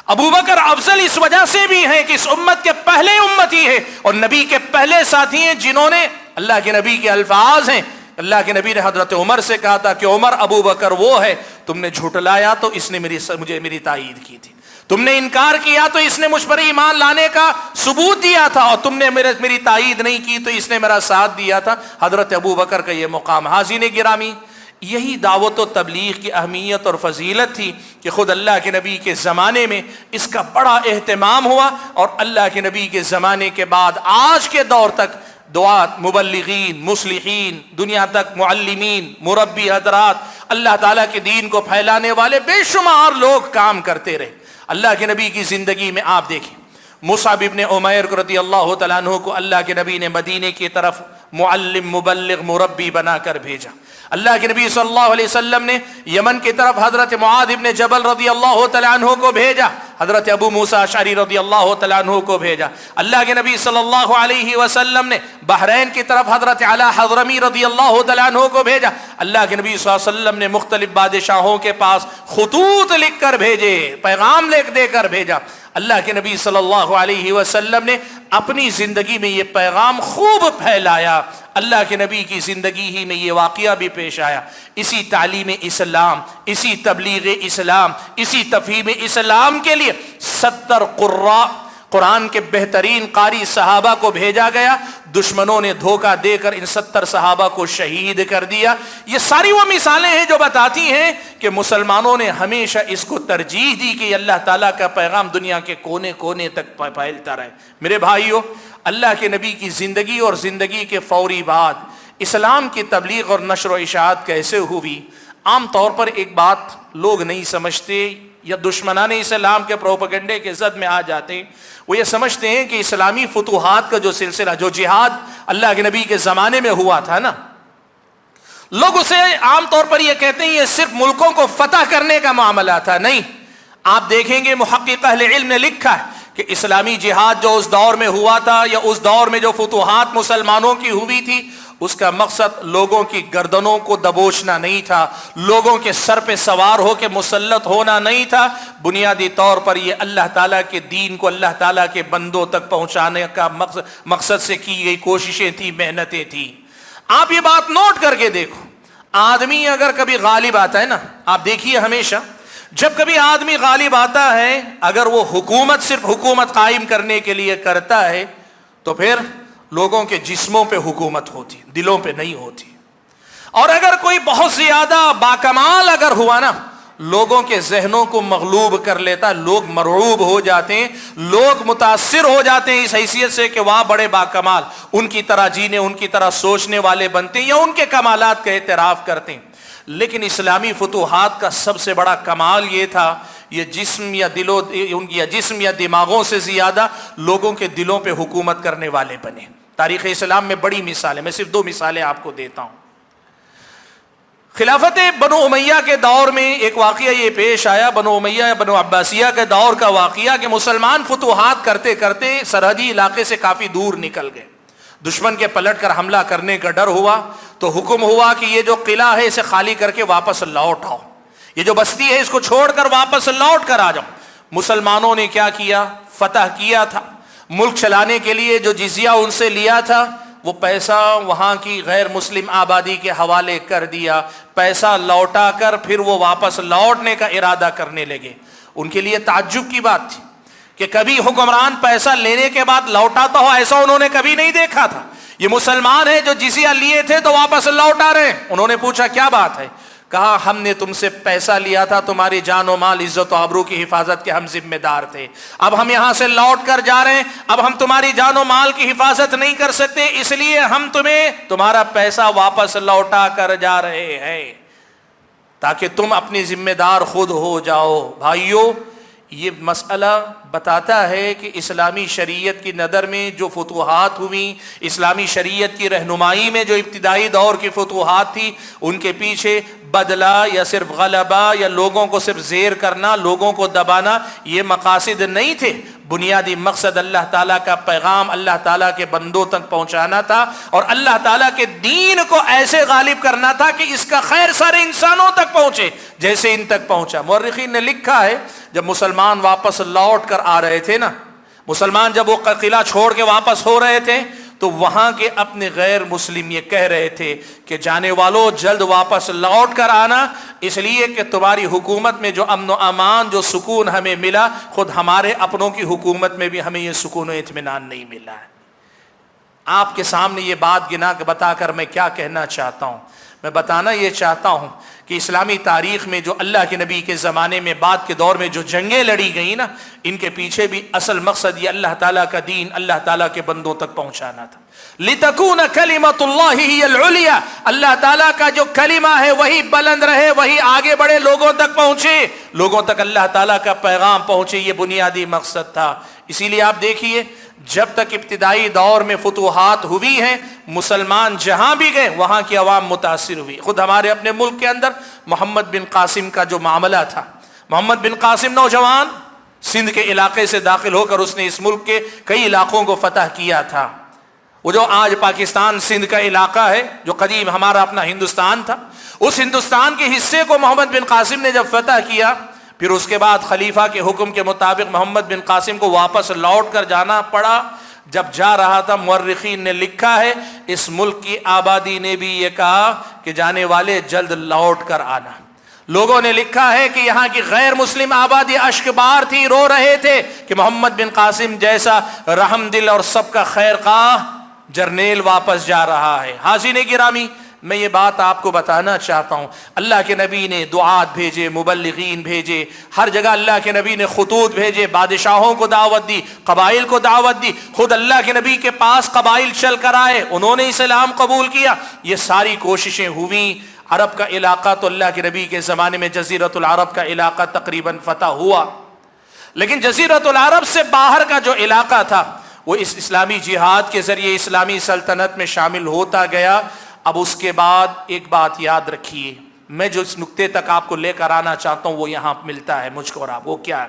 ابوبکر افضل اس وجہ سے بھی ہیں کہ اس امت کے پہلے امتی ہے اور نبی کے پہلے ساتھی ہیں جنہوں نے اللہ کے نبی کے الفاظ ہیں، اللہ کے نبی نے حضرت عمر سے کہا تھا کہ عمر ابوبکر وہ ہے، تم نے جھٹلایا تو اس نے مجھے میری تائید کی تھی، تم نے انکار کیا تو اس نے مجھ پر ایمان لانے کا ثبوت دیا تھا، اور تم نے میری تائید نہیں کی تو اس نے میرا ساتھ دیا تھا۔ حضرت ابوبکر کا یہ مقام۔ حاضرین گرامی، یہی دعوت و تبلیغ کی اہمیت اور فضیلت تھی کہ خود اللہ کے نبی کے زمانے میں اس کا بڑا اہتمام ہوا، اور اللہ کے نبی کے زمانے کے بعد آج کے دور تک دعات، مبلغین، مصلحین، دنیا تک معلمین، مربی حضرات، اللہ تعالیٰ کے دین کو پھیلانے والے بے شمار لوگ کام کرتے رہے۔ اللہ کے نبی کی زندگی میں آپ دیکھیں، مصعب ابن عمیر رضی اللہ تعالیٰ عنہ کو اللہ کے نبی نے مدینے کی طرف معلم، مبلغ، مربی بنا کر بھیجا۔ اللہ کے نبی صلی اللہ علیہ وسلم نے یمن کی طرف حضرت معاذ ابن جبل رضی اللہ تعالیٰ عنہ کو بھیجا، حضرت ابو موسیٰ اشعری رضی اللہ تعالیٰ عنہ کو بھیجا۔ اللہ کے نبی صلی اللہ علیہ وسلم نے بحرین کی طرف حضرت علا حضرمی رضی اللہ تعالیٰ عنہ کو بھیجا۔ اللہ کے نبی صلی اللہ علیہ وسلم نے مختلف بادشاہوں کے پاس خطوط لکھ کر بھیجے، پیغام لکھ دے کر بھیجا۔ اللہ کے نبی صلی اللہ علیہ وسلم نے اپنی زندگی میں یہ پیغام خوب پھیلایا۔ اللہ کے نبی کی زندگی ہی میں یہ واقعہ بھی پیش آیا۔ اسی تعلیم اسلام، اسی تبلیغ اسلام، اسی تفہیم اسلام کے لیے 70 قراء، قرآن کے بہترین قاری صحابہ کو بھیجا گیا۔ دشمنوں نے دھوکہ دے کر ان 70 صحابہ کو شہید کر دیا۔ یہ ساری وہ مثالیں ہیں جو بتاتی ہیں کہ مسلمانوں نے ہمیشہ اس کو ترجیح دی کہ اللہ تعالیٰ کا پیغام دنیا کے کونے کونے تک پھیلتا رہے۔ میرے بھائیو، اللہ کے نبی کی زندگی اور زندگی کے فوری بعد اسلام کی تبلیغ اور نشر و اشاعت کیسے ہوئی؟ عام طور پر ایک بات لوگ نہیں سمجھتے، یا دشمنان اسلام کے پروپیگنڈے کے زد میں آ جاتے ہیں، وہ یہ سمجھتے ہیں کہ اسلامی فتوحات کا جو سلسلہ، جو جہاد اللہ کے نبی کے زمانے میں ہوا تھا نا، لوگ اسے عام طور پر یہ کہتے ہیں یہ صرف ملکوں کو فتح کرنے کا معاملہ تھا۔ نہیں، آپ دیکھیں گے محقق اہل علم نے لکھا ہے کہ اسلامی جہاد جو اس دور میں ہوا تھا، یا اس دور میں جو فتوحات مسلمانوں کی ہوئی تھی، اس کا مقصد لوگوں کی گردنوں کو دبوچنا نہیں تھا، لوگوں کے سر پہ سوار ہو کے مسلط ہونا نہیں تھا۔ بنیادی طور پر یہ اللہ تعالیٰ کے دین کو اللہ تعالیٰ کے بندوں تک پہنچانے کا مقصد سے کی گئی کوششیں تھیں، محنتیں تھیں۔ آپ یہ بات نوٹ کر کے دیکھو، آدمی اگر کبھی غالب آتا ہے نا، آپ دیکھیے ہمیشہ جب کبھی آدمی غالب آتا ہے، اگر وہ حکومت صرف حکومت قائم کرنے کے لیے کرتا ہے تو پھر لوگوں کے جسموں پہ حکومت ہوتی، دلوں پہ نہیں ہوتی۔ اور اگر کوئی بہت زیادہ باکمال اگر ہوا نا، لوگوں کے ذہنوں کو مغلوب کر لیتا، لوگ مرعوب ہو جاتے ہیں، لوگ متاثر ہو جاتے ہیں اس حیثیت سے کہ وہاں بڑے باکمال، ان کی طرح جینے، ان کی طرح سوچنے والے بنتے ہیں، یا ان کے کمالات کا اعتراف کرتے ہیں۔ لیکن اسلامی فتوحات کا سب سے بڑا کمال یہ تھا، یہ جسم یا دماغوں سے زیادہ لوگوں کے دلوں پہ حکومت کرنے والے بنے۔ تاریخ اسلام میں بڑی مثالیں، میں صرف 2 مثالیں آپ کو دیتا ہوں۔ خلافت بنو امیہ کے دور میں ایک واقعہ یہ پیش آیا، بنو امیہ یا بنو عباسیہ کے دور کا واقعہ، کہ مسلمان فتوحات کرتے کرتے سرحدی علاقے سے کافی دور نکل گئے۔ دشمن کے پلٹ کر حملہ کرنے کا ڈر ہوا تو حکم ہوا کہ یہ جو قلعہ ہے اسے خالی کر کے واپس لوٹ آؤ، یہ جو بستی ہے اس کو چھوڑ کر واپس لوٹ کر آ جاؤ۔ مسلمانوں نے کیا کیا؟ فتح کیا تھا، ملک چلانے کے لیے جو جزیہ ان سے لیا تھا وہ پیسہ وہاں کی غیر مسلم آبادی کے حوالے کر دیا، پیسہ لوٹا کر پھر وہ واپس لوٹنے کا ارادہ کرنے لگے۔ ان کے لیے تعجب کی بات تھی کہ کبھی حکمران پیسہ لینے کے بعد لوٹاتا ہو، ایسا انہوں نے کبھی نہیں دیکھا تھا۔ یہ مسلمان ہیں جو جزیہ لیے تھے تو واپس لوٹا رہے۔ انہوں نے پوچھا کیا بات ہے؟ کہا ہم نے تم سے پیسہ لیا تھا، تمہاری جان و مال، عزت و آبرو کی حفاظت کے ہم ذمہ دار تھے، اب ہم یہاں سے لوٹ کر جا رہے ہیں، اب ہم تمہاری جان و مال کی حفاظت نہیں کر سکتے، اس لیے ہم تمہیں تمہارا پیسہ واپس لوٹا کر جا رہے ہیں تاکہ تم اپنی ذمہ دار خود ہو جاؤ۔ بھائیو، یہ مسئلہ بتاتا ہے کہ اسلامی شریعت کی نظر میں جو فتوحات ہوئیں، اسلامی شریعت کی رہنمائی میں جو ابتدائی دور کی فتوحات تھی، ان کے پیچھے بدلہ یا صرف غلبہ یا لوگوں کو صرف زیر کرنا، لوگوں کو دبانا، یہ مقاصد نہیں تھے۔ بنیادی مقصد اللہ تعالیٰ کا پیغام اللہ تعالیٰ کے بندوں تک پہنچانا تھا، اور اللہ تعالیٰ کے دین کو ایسے غالب کرنا تھا کہ اس کا خیر سارے انسانوں تک پہنچے جیسے ان تک پہنچا۔ مورخین نے لکھا ہے جب مسلمان واپس لوٹ کر آ رہے تھے نا، مسلمان جب وہ قلعہ چھوڑ کے واپس ہو رہے تھے تو وہاں کے اپنے غیر مسلم یہ کہہ رہے تھے کہ جانے والوں جلد واپس لوٹ کر آنا، اس لیے کہ تمہاری حکومت میں جو امن و امان، جو سکون ہمیں ملا، خود ہمارے اپنوں کی حکومت میں بھی ہمیں یہ سکون و اطمینان نہیں ملا ہے۔ آپ کے سامنے یہ بات گنا کے بتا کر میں کیا کہنا چاہتا ہوں؟ میں بتانا یہ چاہتا ہوں کہ اسلامی تاریخ میں جو اللہ کے نبی کے زمانے میں بعد کے دور میں جو جنگیں لڑی گئیں نا، ان کے پیچھے بھی اصل مقصد یہ اللہ تعالیٰ کا دین اللہ تعالیٰ کے بندوں تک پہنچانا تھا۔ لِتَكُونَ كَلِمَةُ اللَّهِ هِيَ الْعُلْيَا، اللہ تعالیٰ کا جو کلمہ ہے وہی بلند رہے، وہی آگے بڑھے، لوگوں تک پہنچے، لوگوں تک اللہ تعالیٰ کا پیغام پہنچے، یہ بنیادی مقصد تھا۔ اسی لیے آپ دیکھیے جب تک ابتدائی دور میں فتوحات ہوئی ہیں، مسلمان جہاں بھی گئے وہاں کی عوام متاثر ہوئی۔ خود ہمارے اپنے ملک کے اندر محمد بن قاسم کا جو معاملہ تھا، محمد بن قاسم نوجوان سندھ کے علاقے سے داخل ہو کر اس نے اس ملک کے کئی علاقوں کو فتح کیا تھا۔ وہ جو آج پاکستان سندھ کا علاقہ ہے، جو قدیم ہمارا اپنا ہندوستان تھا، اس ہندوستان کے حصے کو محمد بن قاسم نے جب فتح کیا، پھر اس کے بعد خلیفہ کے حکم کے مطابق محمد بن قاسم کو واپس لوٹ کر جانا پڑا۔ جب جا رہا تھا، مورخین نے لکھا ہے اس ملک کی آبادی نے بھی یہ کہا کہ جانے والے جلد لوٹ کر آنا۔ لوگوں نے لکھا ہے کہ یہاں کی غیر مسلم آبادی اشکبار تھی، رو رہے تھے کہ محمد بن قاسم جیسا رحم دل اور سب کا خیر خواہ جرنیل واپس جا رہا ہے۔ حاضرین گرامی، میں یہ بات آپ کو بتانا چاہتا ہوں، اللہ کے نبی نے دعات بھیجے، مبلغین بھیجے، ہر جگہ اللہ کے نبی نے خطوط بھیجے، بادشاہوں کو دعوت دی، قبائل کو دعوت دی، خود اللہ کے نبی کے پاس قبائل چل کر آئے، انہوں نے اسلام قبول کیا۔ یہ ساری کوششیں ہوئیں۔ عرب کا علاقہ تو اللہ کے نبی کے زمانے میں جزیرۃ العرب کا علاقہ تقریباً فتح ہوا، لیکن جزیرۃ العرب سے باہر کا جو علاقہ تھا وہ اس اسلامی جہاد کے ذریعے اسلامی سلطنت میں شامل ہوتا گیا۔ اب اس کے بعد ایک بات یاد رکھیے، میں جو اس نقطے تک آپ کو لے کر آنا چاہتا ہوں وہ یہاں ملتا ہے مجھ کو اور آپ، وہ کیا ہے؟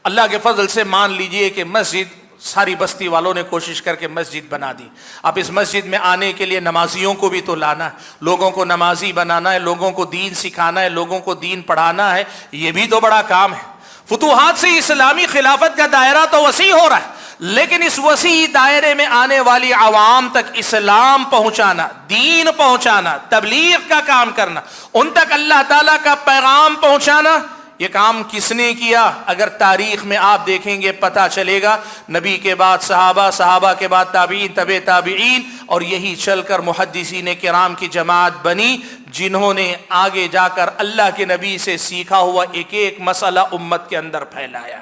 اللہ کے فضل سے مان لیجئے کہ مسجد ساری بستی والوں نے کوشش کر کے مسجد بنا دی۔ اب اس مسجد میں آنے کے لیے نمازیوں کو بھی تو لانا ہے، لوگوں کو نمازی بنانا ہے، لوگوں کو دین سکھانا ہے، لوگوں کو دین پڑھانا ہے، یہ بھی تو بڑا کام ہے۔ فتوحات سے اسلامی خلافت کا دائرہ تو وسیع ہو رہا ہے، لیکن اس وسیع دائرے میں آنے والی عوام تک اسلام پہنچانا، دین پہنچانا، تبلیغ کا کام کرنا، ان تک اللہ تعالیٰ کا پیغام پہنچانا، یہ کام کس نے کیا؟ اگر تاریخ میں آپ دیکھیں گے پتہ چلے گا، نبی کے بعد صحابہ، صحابہ کے بعد تابعین، تبع تابعین، اور یہی چل کر محدثین کرام کی جماعت بنی، جنہوں نے آگے جا کر اللہ کے نبی سے سیکھا ہوا ایک ایک مسئلہ امت کے اندر پھیلایا۔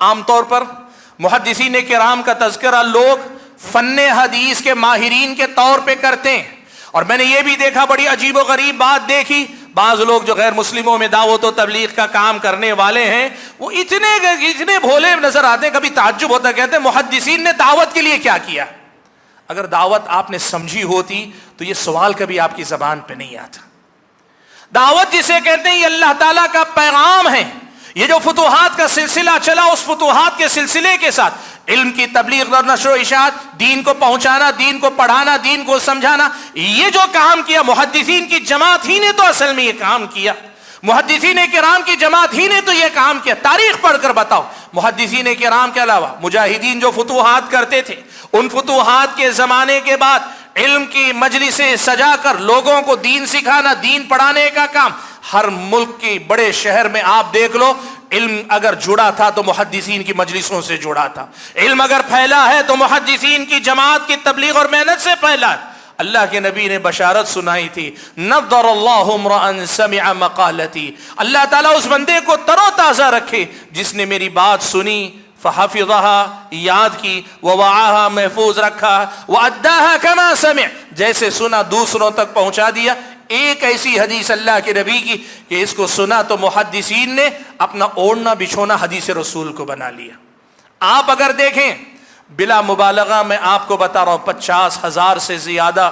عام طور پر محدثین کرام کا تذکرہ لوگ فن حدیث کے ماہرین کے طور پہ کرتے ہیں، اور میں نے یہ بھی دیکھا، بڑی عجیب و غریب بات دیکھی، بعض لوگ جو غیر مسلموں میں دعوت و تبلیغ کا کام کرنے والے ہیں وہ اتنے بھولے نظر آتے ہیں، کبھی تعجب ہوتا ہے، کہتے ہیں محدثین نے دعوت کے لیے کیا کیا؟ اگر دعوت آپ نے سمجھی ہوتی تو یہ سوال کبھی آپ کی زبان پہ نہیں آتا۔ دعوت جسے کہتے ہیں یہ اللہ تعالیٰ کا پیغام ہے۔ یہ جو فتوحات کا سلسلہ چلا، اس فتوحات کے سلسلے کے ساتھ علم کی تبلیغ اور نشر و اشاعت، دین کو پہنچانا، دین کو پڑھانا، دین کو سمجھانا، یہ جو کام کیا محدثین کی جماعت ہی نے تو اصل میں یہ کام کیا۔ محدثین کرام کی جماعت ہی نے تو یہ کام کیا۔ تاریخ پڑھ کر بتاؤ، محدثین کرام کے علاوہ مجاہدین جو فتوحات کرتے تھے، ان فتوحات کے زمانے کے بعد علم کی مجلسیں سجا کر لوگوں کو دین سکھانا، دین پڑھانے کا کام، ہر ملک کی بڑے شہر میں آپ دیکھ لو، علم اگر جڑا تھا تو محدثین کی مجلسوں سے جڑا تھا، علم اگر پھیلا ہے تو محدثین کی جماعت کی تبلیغ اور محنت سے پھیلا ہے۔ اللہ کے نبی نے بشارت سنائی تھی، نضر اللہ امرأ سمع مقالتی، اللہ تعالیٰ اس بندے کو تر و تازہ رکھے جس نے میری بات سنی، فحفظها یاد کی، ووعاها محفوظ رکھا، واداها كما سمع جیسے سنا دوسروں تک پہنچا دیا۔ ایک ایسی حدیث اللہ کے نبی کی کہ اس کو سنا تو محدثین نے اپنا اوڑھنا بچھونا حدیث رسول کو بنا لیا۔ آپ اگر دیکھیں بلا مبالغہ میں آپ کو بتا رہا ہوں 50,000 سے زیادہ،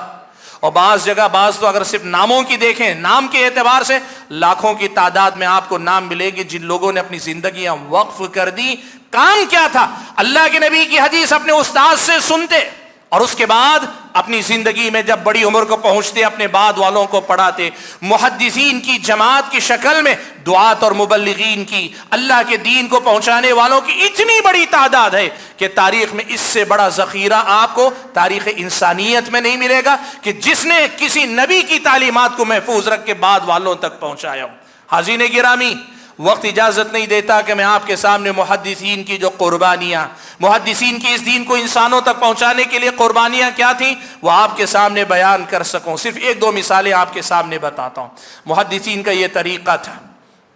اور بعض جگہ بعض تو اگر صرف ناموں کی دیکھیں، نام کے اعتبار سے لاکھوں کی تعداد میں آپ کو نام ملے گی جن لوگوں نے اپنی زندگیاں وقف کر دی۔ کام کیا تھا؟ اللہ کے نبی کی حدیث اپنے استاد سے سنتے اور اس کے بعد اپنی زندگی میں جب بڑی عمر کو پہنچتے اپنے بعد والوں کو پڑھاتے۔ محدثین کی جماعت کی شکل میں دعات اور مبلغین کی، اللہ کے دین کو پہنچانے والوں کی اتنی بڑی تعداد ہے کہ تاریخ میں اس سے بڑا ذخیرہ آپ کو تاریخ انسانیت میں نہیں ملے گا کہ جس نے کسی نبی کی تعلیمات کو محفوظ رکھ کے بعد والوں تک پہنچایا ہو۔ حاضرین گرامی، وقت اجازت نہیں دیتا کہ میں آپ کے سامنے محدثین کی جو قربانیاں، محدثین کی اس دین کو انسانوں تک پہنچانے کے لیے قربانیاں کیا تھیں، وہ آپ کے سامنے بیان کر سکوں۔ صرف ایک دو مثالیں آپ کے سامنے بتاتا ہوں۔ محدثین کا یہ طریقہ تھا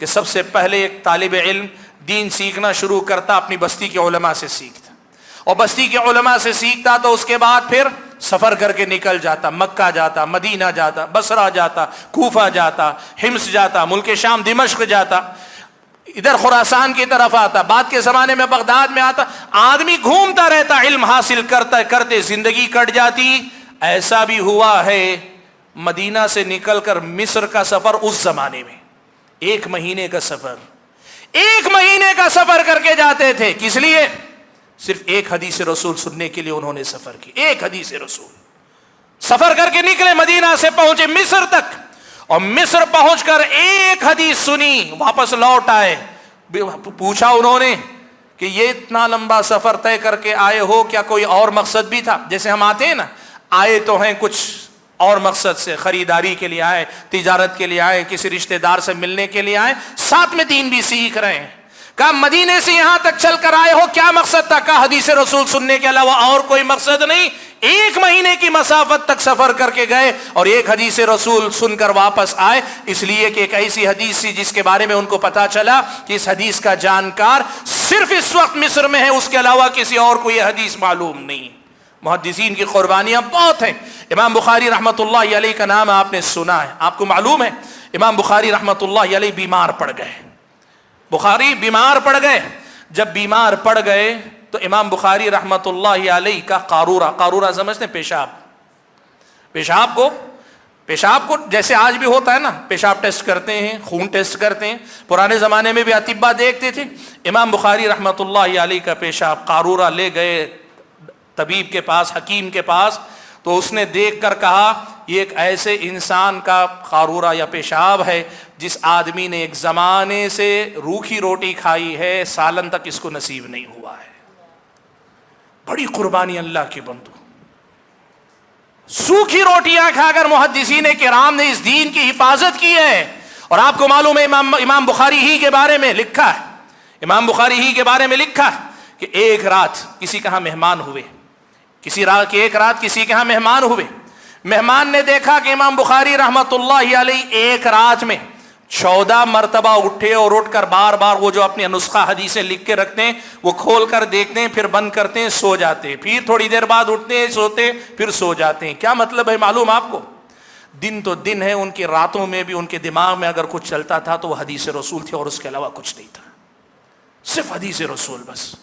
کہ سب سے پہلے ایک طالب علم دین سیکھنا شروع کرتا اپنی بستی کے علماء سے سیکھتا، اور بستی کے علماء سے سیکھتا تو اس کے بعد پھر سفر کر کے نکل جاتا، مکہ جاتا، مدینہ جاتا، بصرہ جاتا، کوفہ جاتا، حمص جاتا، ملک شام دمشق جاتا، ادھر خراسان کی طرف آتا، بعد کے زمانے میں بغداد میں آتا۔ آدمی گھومتا رہتا، علم حاصل کرتا کرتے زندگی کٹ جاتی۔ ایسا بھی ہوا ہے مدینہ سے نکل کر مصر کا سفر اس زمانے میں 1 مہینے کا سفر، 1 مہینے کا سفر کر کے جاتے تھے۔ کس لیے؟ صرف ایک حدیث رسول سننے کے لیے انہوں نے سفر کی، ایک حدیث رسول۔ سفر کر کے نکلے، مدینہ سے پہنچے مصر تک، اور مصر پہنچ کر ایک حدیث سنی، واپس لوٹ آئے۔ پوچھا انہوں نے کہ یہ اتنا لمبا سفر طے کر کے آئے ہو، کیا کوئی اور مقصد بھی تھا؟ جیسے ہم آتے ہیں نا، آئے تو ہیں کچھ اور مقصد سے، خریداری کے لیے آئے، تجارت کے لیے آئے، کسی رشتہ دار سے ملنے کے لیے آئے، ساتھ میں دین بھی سیکھ رہے ہیں۔ کہا مدینے سے یہاں تک چل کر آئے ہو، کیا مقصد تھا؟ کہا حدیث رسول سننے کے علاوہ اور کوئی مقصد نہیں۔ 1 مہینے کی مسافت تک سفر کر کے گئے اور ایک حدیث رسول سن کر واپس آئے، اس لیے کہ ایک ایسی حدیث تھی جس کے بارے میں ان کو پتا چلا کہ اس حدیث کا جانکار صرف اس وقت مصر میں ہے، اس کے علاوہ کسی اور کو یہ حدیث معلوم نہیں۔ محدثین کی قربانیاں بہت ہیں۔ امام بخاری رحمۃ اللہ علیہ کا نام آپ نے سنا ہے، آپ کو معلوم ہے امام بخاری رحمۃ اللہ علیہ بیمار پڑ گئے۔ بخاری بیمار پڑ گئے، جب بیمار پڑ گئے تو امام بخاری رحمۃ اللہ علیہ کا قارورہ سمجھتے ہیں؟ پیشاب کو جیسے آج بھی ہوتا ہے نا، پیشاب ٹیسٹ کرتے ہیں، خون ٹیسٹ کرتے ہیں، پرانے زمانے میں بھی اطباء دیکھتے تھے۔ امام بخاری رحمۃ اللہ علیہ کا پیشاب قارورہ لے گئے طبیب کے پاس، حکیم کے پاس، تو اس نے دیکھ کر کہا یہ ایک ایسے انسان کا قارورہ یا پیشاب ہے جس آدمی نے ایک زمانے سے روکھی روٹی کھائی ہے، سالن تک اس کو نصیب نہیں ہوا ہے۔ بڑی قربانی اللہ کے بندو، سوکھی روٹیاں کھا کر محدثین کرام نے اس دین کی حفاظت کی ہے۔ اور آپ کو معلوم ہے امام بخاری ہی کے بارے میں لکھا ہے، امام بخاری ہی کے بارے میں لکھا ہے کہ ایک رات کسی کے ہاں مہمان ہوئے، ایک رات کسی کے ہاں مہمان ہوئے، مہمان نے دیکھا کہ امام بخاری رحمۃ اللہ علیہ ایک رات میں 14 مرتبہ اٹھے اور اٹھ کر بار بار وہ جو اپنے نسخہ حدیثیں لکھ کے رکھتے ہیں وہ کھول کر دیکھتے ہیں، پھر بند کرتے ہیں، سو جاتے ہیں، پھر تھوڑی دیر بعد اٹھتے ہیں، سوتے ہیں، پھر سو جاتے ہیں۔ کیا مطلب ہے معلوم آپ کو؟ دن تو دن ہے، ان کی راتوں میں بھی ان کے دماغ میں اگر کچھ چلتا تھا تو وہ حدیث رسول تھی اور اس کے علاوہ کچھ نہیں تھا، صرف حدیث رسول بس۔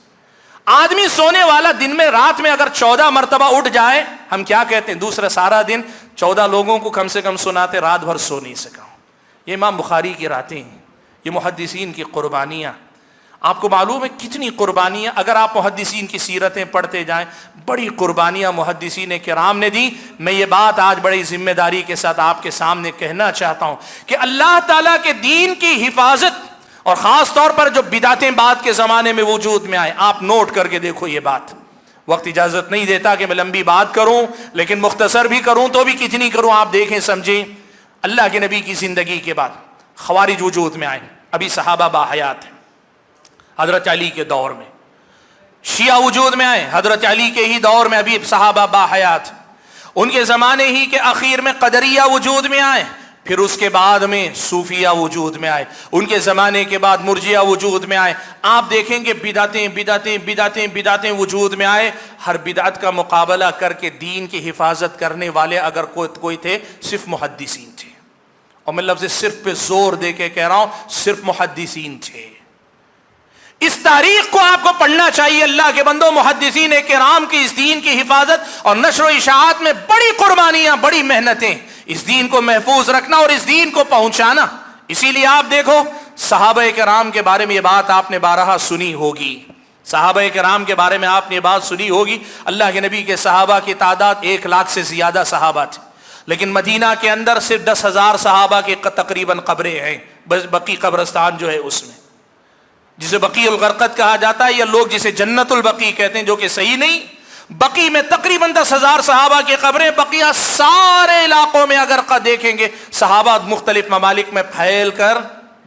آدمی سونے والا دن میں رات میں اگر 14 مرتبہ اٹھ جائے، ہم کیا کہتے ہیں؟ دوسرا سارا دن 14 لوگوں کو کم سے کم سناتے، رات بھر سو نہیں سکا۔ یہ امام بخاری کی راتیں ہیں، یہ محدثین کی قربانیاں۔ آپ کو معلوم ہے کتنی قربانیاں، اگر آپ محدثین کی سیرتیں پڑھتے جائیں، بڑی قربانیاں محدثین کرام نے دی۔ میں یہ بات آج بڑی ذمہ داری کے ساتھ آپ کے سامنے کہنا چاہتا ہوں کہ اللہ تعالیٰ کے دین کی حفاظت، اور خاص طور پر جو بدعتیں بعد کے زمانے میں وجود میں آئے، آپ نوٹ کر کے دیکھو یہ بات۔ وقت اجازت نہیں دیتا کہ میں لمبی بات کروں، لیکن مختصر بھی کروں تو بھی کتنی کروں، آپ دیکھیں سمجھیں۔ اللہ کے نبی کی زندگی کے بعد خوارج وجود میں آئے، ابھی صحابہ باحیات ہیں، حضرت علی کے دور میں شیعہ وجود میں آئے، حضرت علی کے ہی دور میں ابھی صحابہ باحیات، ان کے زمانے ہی کے اخیر میں قدریہ وجود میں آئے، پھر اس کے بعد میں صوفیہ وجود میں آئے، ان کے زمانے کے بعد مرجیہ وجود میں آئے۔ آپ دیکھیں گے بدعتیں وجود میں آئے، ہر بدعت کا مقابلہ کر کے دین کی حفاظت کرنے والے اگر کوئی تھے، صرف محدثین تھے۔ اور میں لفظ صرف پہ زور دے کے کہہ رہا ہوں، صرف محدثین تھے۔ اس تاریخ کو آپ کو پڑھنا چاہیے۔ اللہ کے بندوں، محدثین کرام کی اس دین کی حفاظت اور نشر و اشاعت میں بڑی قربانیاں، بڑی محنتیں، اس دین کو محفوظ رکھنا اور اس دین کو پہنچانا۔ اسی لیے آپ دیکھو صحابہ کرام کے بارے میں یہ بات آپ نے بارہا سنی ہوگی، صحابہ کرام کے بارے میں آپ نے یہ بات سنی ہوگی، اللہ کے نبی کے صحابہ کی تعداد 1,00,000 سے زیادہ صحابہ تھے، لیکن مدینہ کے اندر صرف 10,000 صحابہ کی تقریباً قبریں ہیں، بس بقی قبرستان جو ہے اس میں، جسے بقیع الغرقد کہا جاتا ہے، یا لوگ جسے جنت البقیع کہتے ہیں، جو کہ صحیح نہیں۔ بقیع میں تقریباً 10,000 صحابہ کی قبریں، بقیہ سارے علاقوں میں اگر دیکھیں گے صحابہ مختلف ممالک میں پھیل کر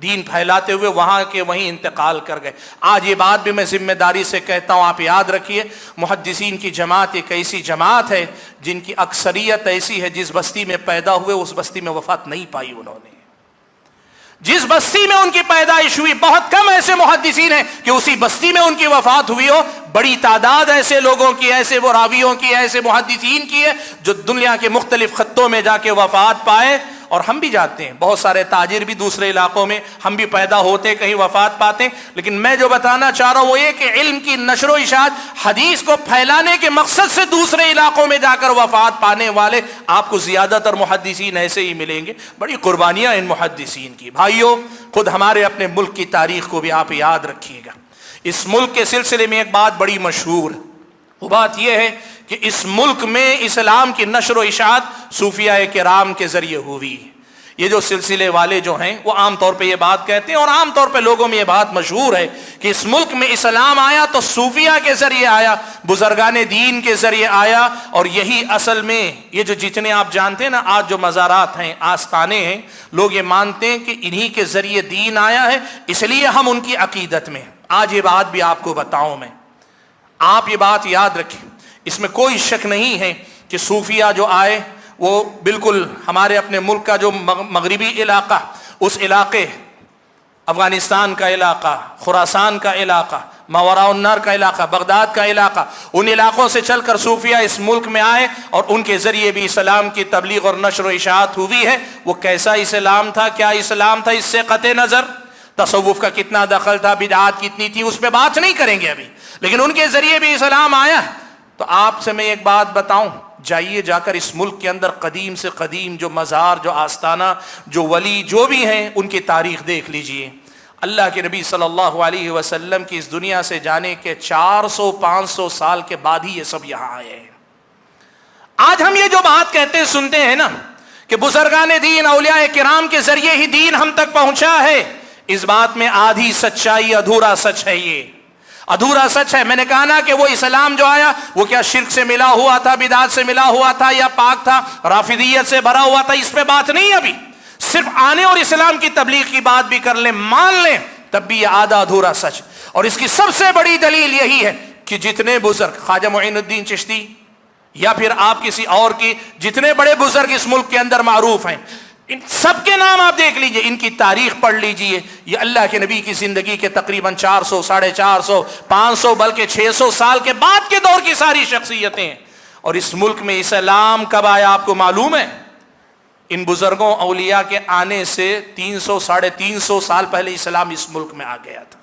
دین پھیلاتے ہوئے وہاں کے وہیں انتقال کر گئے۔ آج یہ بات بھی میں ذمہ داری سے کہتا ہوں، آپ یاد رکھیے، محدثین کی جماعت ایک ایسی جماعت ہے جن کی اکثریت ایسی ہے، جس بستی میں پیدا ہوئے اس بستی میں وفات نہیں پائی انہوں نے۔ جس بستی میں ان کی پیدائش ہوئی، بہت کم ایسے محدثین ہیں کہ اسی بستی میں ان کی وفات ہوئی ہو۔ بڑی تعداد ایسے لوگوں کی، ایسے وہ راویوں کی، ایسے محدثین کی ہے جو دنیا کے مختلف خطوں میں جا کے وفات پائے۔ اور ہم بھی جاتے ہیں، بہت سارے تاجر بھی دوسرے علاقوں میں، ہم بھی پیدا ہوتے کہیں وفات پاتے ہیں، لیکن میں جو بتانا چاہ رہا ہوں وہ یہ کہ علم کی نشر و اشاعت، حدیث کو پھیلانے کے مقصد سے دوسرے علاقوں میں جا کر وفات پانے والے آپ کو زیادہ تر محدثین ایسے ہی ملیں گے۔ بڑی قربانیاں ان محدثین کی۔ بھائیو، خود ہمارے اپنے ملک کی تاریخ کو بھی آپ یاد رکھیے گا۔ اس ملک کے سلسلے میں ایک بات بڑی مشہور ہے، وہ بات یہ ہے کہ اس ملک میں اسلام کی نشر و اشاعت صوفیاء کرام کے ذریعے ہوئی۔ یہ جو سلسلے والے جو ہیں وہ عام طور پہ یہ بات کہتے ہیں، اور عام طور پہ لوگوں میں یہ بات مشہور ہے کہ اس ملک میں اسلام آیا تو صوفیاء کے ذریعے آیا، بزرگان دین کے ذریعے آیا۔ اور یہی اصل میں یہ جو جتنے آپ جانتے ہیں نا، آج جو مزارات ہیں، آستانے ہیں، لوگ یہ مانتے ہیں کہ انہی کے ذریعے دین آیا ہے، اس لیے ہم ان کی عقیدت میں۔ آج یہ بات بھی آپ کو بتاؤں میں، آپ یہ بات یاد رکھیں، اس میں کوئی شک نہیں ہے کہ صوفیاء جو آئے وہ بالکل ہمارے اپنے ملک کا جو مغربی علاقہ، اس علاقے، افغانستان کا علاقہ، خراسان کا علاقہ، ماوراء النہر کا علاقہ، بغداد کا علاقہ، ان علاقوں سے چل کر صوفیاء اس ملک میں آئے، اور ان کے ذریعے بھی اسلام کی تبلیغ اور نشر و اشاعت ہوئی ہے۔ وہ کیسا اسلام تھا، کیا اسلام تھا، اس سے قطع نظر تصوف کا کتنا دخل تھا، بدعات کتنی تھی، اس پہ بات نہیں کریں گے ابھی، لیکن ان کے ذریعے بھی اسلام آیا۔ تو آپ سے میں ایک بات بتاؤں، جائیے جا کر اس ملک کے اندر قدیم سے قدیم جو مزار، جو آستانہ، جو ولی جو بھی ہیں، ان کی تاریخ دیکھ لیجئے۔ اللہ کے نبی صلی اللہ علیہ وسلم کی اس دنیا سے جانے کے 400-500 سال کے بعد ہی یہ سب یہاں آئے ہیں۔ آج ہم یہ جو بات کہتے سنتے ہیں نا کہ بزرگان دین، اولیاء کرام کے ذریعے ہی دین ہم تک پہنچا ہے، اس بات میں آدھی سچائی، ادھورا سچ ہے، یہ ادھورا سچ ہے۔ میں نے کہا نا کہ وہ اسلام جو آیا وہ کیا شرک سے ملا ہوا تھا، بدعات سے ملا ہوا تھا، یا پاک تھا، رافضیت سے بھرا ہوا تھا، اس پہ بات نہیں ابھی۔ صرف آنے اور اسلام کی تبلیغ کی بات بھی کر لیں، مان لیں، تب بھی یہ آدھا ادھورا سچ۔ اور اس کی سب سے بڑی دلیل یہی ہے کہ جتنے بزرگ، خواجہ معین الدین چشتی یا پھر آپ کسی اور کی، جتنے بڑے بزرگ اس ملک کے اندر معروف ہیں، ان سب کے نام آپ دیکھ لیجئے، ان کی تاریخ پڑھ لیجئے، یہ اللہ کے نبی کی زندگی کے تقریباً 400، 450، 500 بلکہ 600 سال کے بعد کے دور کی ساری شخصیتیں ہیں۔ اور اس ملک میں اسلام کب آیا آپ کو معلوم ہے؟ ان بزرگوں اولیاء کے آنے سے 300، 350 سال پہلے اسلام اس ملک میں آ گیا تھا۔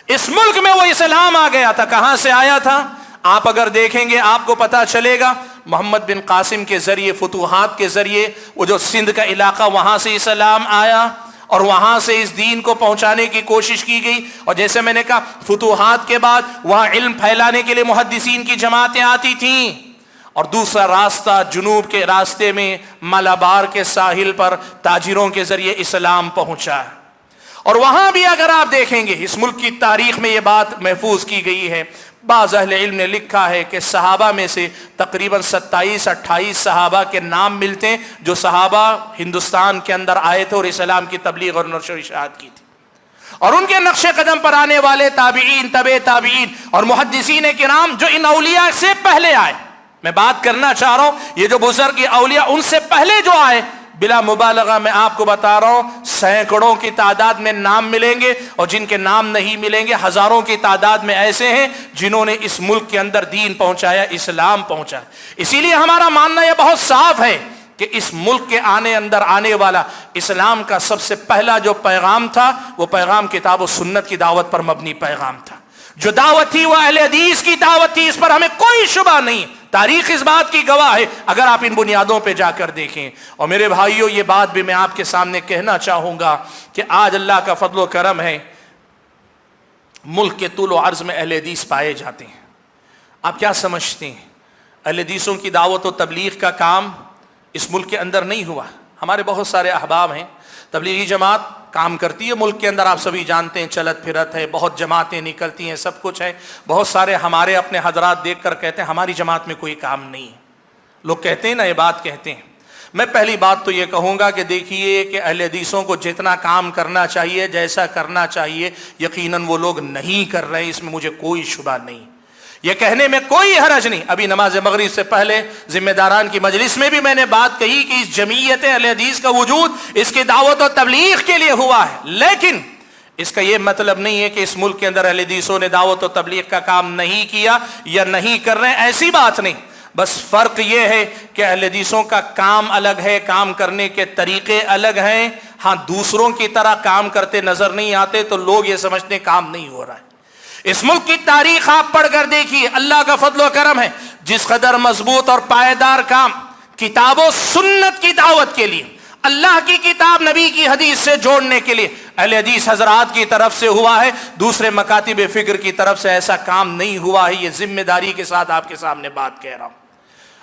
اس ملک میں وہ اسلام آ گیا تھا۔ کہاں سے آیا تھا؟ آپ اگر دیکھیں گے آپ کو پتا چلے گا، محمد بن قاسم کے ذریعے، فتوحات کے ذریعے، وہ جو سندھ کا علاقہ، وہاں سے اسلام آیا اور وہاں سے اس دین کو پہنچانے کی کوشش کی گئی۔ اور جیسے میں نے کہا، فتوحات کے بعد وہاں علم پھیلانے کے لیے محدثین کی جماعتیں آتی تھیں، اور دوسرا راستہ جنوب کے راستے میں مالابار کے ساحل پر تاجروں کے ذریعے اسلام پہنچا۔ اور وہاں بھی اگر آپ دیکھیں گے، اس ملک کی تاریخ میں یہ بات محفوظ کی گئی ہے، بعض اہل علم نے لکھا ہے کہ صحابہ میں سے تقریباً 27-28 صحابہ کے نام ملتے ہیں جو صحابہ ہندوستان کے اندر آئے تھے اور اسلام کی تبلیغ اور نشر و اشاعت کی تھی، اور ان کے نقش قدم پر آنے والے تابعین، تبع تابعین اور محدثین کرام جو ان اولیاء سے پہلے آئے۔ میں بات کرنا چاہ رہا ہوں، یہ جو بزرگ اولیاء ان سے پہلے جو آئے، بلا مبالغہ میں آپ کو بتا رہا ہوں، سینکڑوں کی تعداد میں نام ملیں گے، اور جن کے نام نہیں ملیں گے ہزاروں کی تعداد میں ایسے ہیں جنہوں نے اس ملک کے اندر دین پہنچایا، اسلام پہنچایا۔ اسی لیے ہمارا ماننا یہ بہت صاف ہے کہ اس ملک کے اندر آنے والا اسلام کا سب سے پہلا جو پیغام تھا وہ پیغام کتاب و سنت کی دعوت پر مبنی پیغام تھا. جو دعوت تھی وہ اہل حدیث کی دعوت تھی، اس پر ہمیں کوئی شبہ نہیں. تاریخ اس بات کی گواہ ہے اگر آپ ان بنیادوں پہ جا کر دیکھیں. اور میرے بھائیوں، یہ بات بھی میں آپ کے سامنے کہنا چاہوں گا کہ آج اللہ کا فضل و کرم ہے، ملک کے طول و عرض میں اہل حدیث پائے جاتے ہیں. آپ کیا سمجھتے ہیں اہل حدیثوں کی دعوت و تبلیغ کا کام اس ملک کے اندر نہیں ہوا؟ ہمارے بہت سارے احباب ہیں، تبلیغی جماعت کام کرتی ہے ملک کے اندر، آپ سبھی جانتے ہیں، چلت پھرت ہے، بہت جماعتیں نکلتی ہیں، سب کچھ ہے. بہت سارے ہمارے اپنے حضرات دیکھ کر کہتے ہیں ہماری جماعت میں کوئی کام نہیں ہے. لوگ کہتے ہیں نا، یہ بات کہتے ہیں. میں پہلی بات تو یہ کہوں گا کہ دیکھیے کہ اہل حدیثوں کو جتنا کام کرنا چاہیے، جیسا کرنا چاہیے، یقیناً وہ لوگ نہیں کر رہے، اس میں مجھے کوئی شبہ نہیں. یہ کہنے میں کوئی حرج نہیں. ابھی نماز مغرب سے پہلے ذمہ داران کی مجلس میں بھی میں نے بات کہی کہ اس جمعیت اہل حدیث کا وجود اس کی دعوت و تبلیغ کے لیے ہوا ہے، لیکن اس کا یہ مطلب نہیں ہے کہ اس ملک کے اندر اہل حدیثوں نے دعوت و تبلیغ کا کام نہیں کیا یا نہیں کر رہے ہیں، ایسی بات نہیں. بس فرق یہ ہے کہ اہل حدیثوں کا کام الگ ہے، کام کرنے کے طریقے الگ ہیں. ہاں، دوسروں کی طرح کام کرتے نظر نہیں آتے تو لوگ یہ سمجھتے کام نہیں ہو رہا ہے. اس ملک کی تاریخ آپ پڑھ کر دیکھیے، اللہ کا فضل و کرم ہے، جس قدر مضبوط اور پائیدار کام کتاب و سنت کی دعوت کے لیے، اللہ کی کتاب نبی کی حدیث سے جوڑنے کے لیے اہل حدیث حضرات کی طرف سے ہوا ہے، دوسرے مکاتب فکر کی طرف سے ایسا کام نہیں ہوا ہے. یہ ذمہ داری کے ساتھ آپ کے سامنے بات کہہ رہا ہوں.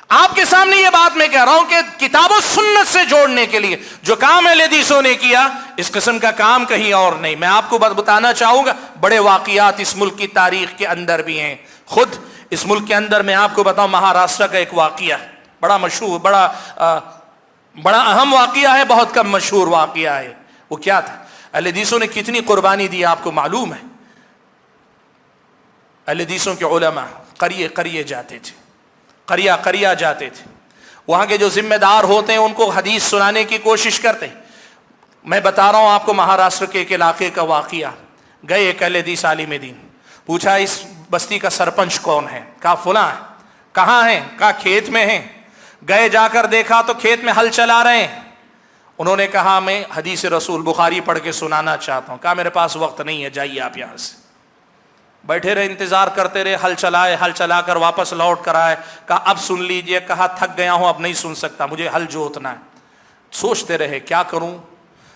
آپ کے سامنے یہ بات میں کہہ رہا ہوں کہ کتاب و سنت سے جوڑنے کے لیے جو کام اہل حدیثوں نے کیا، اس قسم کا کام کہیں اور نہیں. میں آپ کو بتانا چاہوں گا، بڑے واقعات اس ملک کی تاریخ کے اندر بھی ہیں. خود اس ملک کے اندر میں آپ کو بتاؤں، مہاراشٹر کا ایک واقعہ بڑا مشہور، بڑا اہم واقعہ ہے، بہت کم مشہور واقعہ ہے. وہ کیا تھا؟ اہل حدیثوں نے کتنی قربانی دی آپ کو معلوم ہے. اہل حدیثوں کے علماء قریے جاتے تھے، قریہ جاتے تھے. وہاں کے جو ذمہ دار ہوتے ہیں ان کو حدیث سنانے کی کوشش کرتے. میں بتا رہا ہوں آپ کو مہاراشٹر کے ایک علاقے کا واقعہ. گئے ایک اہل حدیث عالم دین، پوچھا اس بستی کا سرپنچ کون ہے؟ کہا فلاں ہے. کہاں ہیں؟ کہا کھیت میں ہیں. گئے، جا کر دیکھا تو کھیت میں ہل چلا رہے ہیں. انہوں نے کہا میں حدیث رسول بخاری پڑھ کے سنانا چاہتا ہوں. کہا میرے پاس وقت نہیں ہے، جائیے آپ یہاں سے. بیٹھے رہے، انتظار کرتے رہے، ہل چلا کر واپس لوٹ کر آئے. کہا اب سن لیجئے. کہا تھک گیا ہوں، اب نہیں سن سکتا، مجھے ہل جوتنا ہے. سوچتے رہے کیا کروں.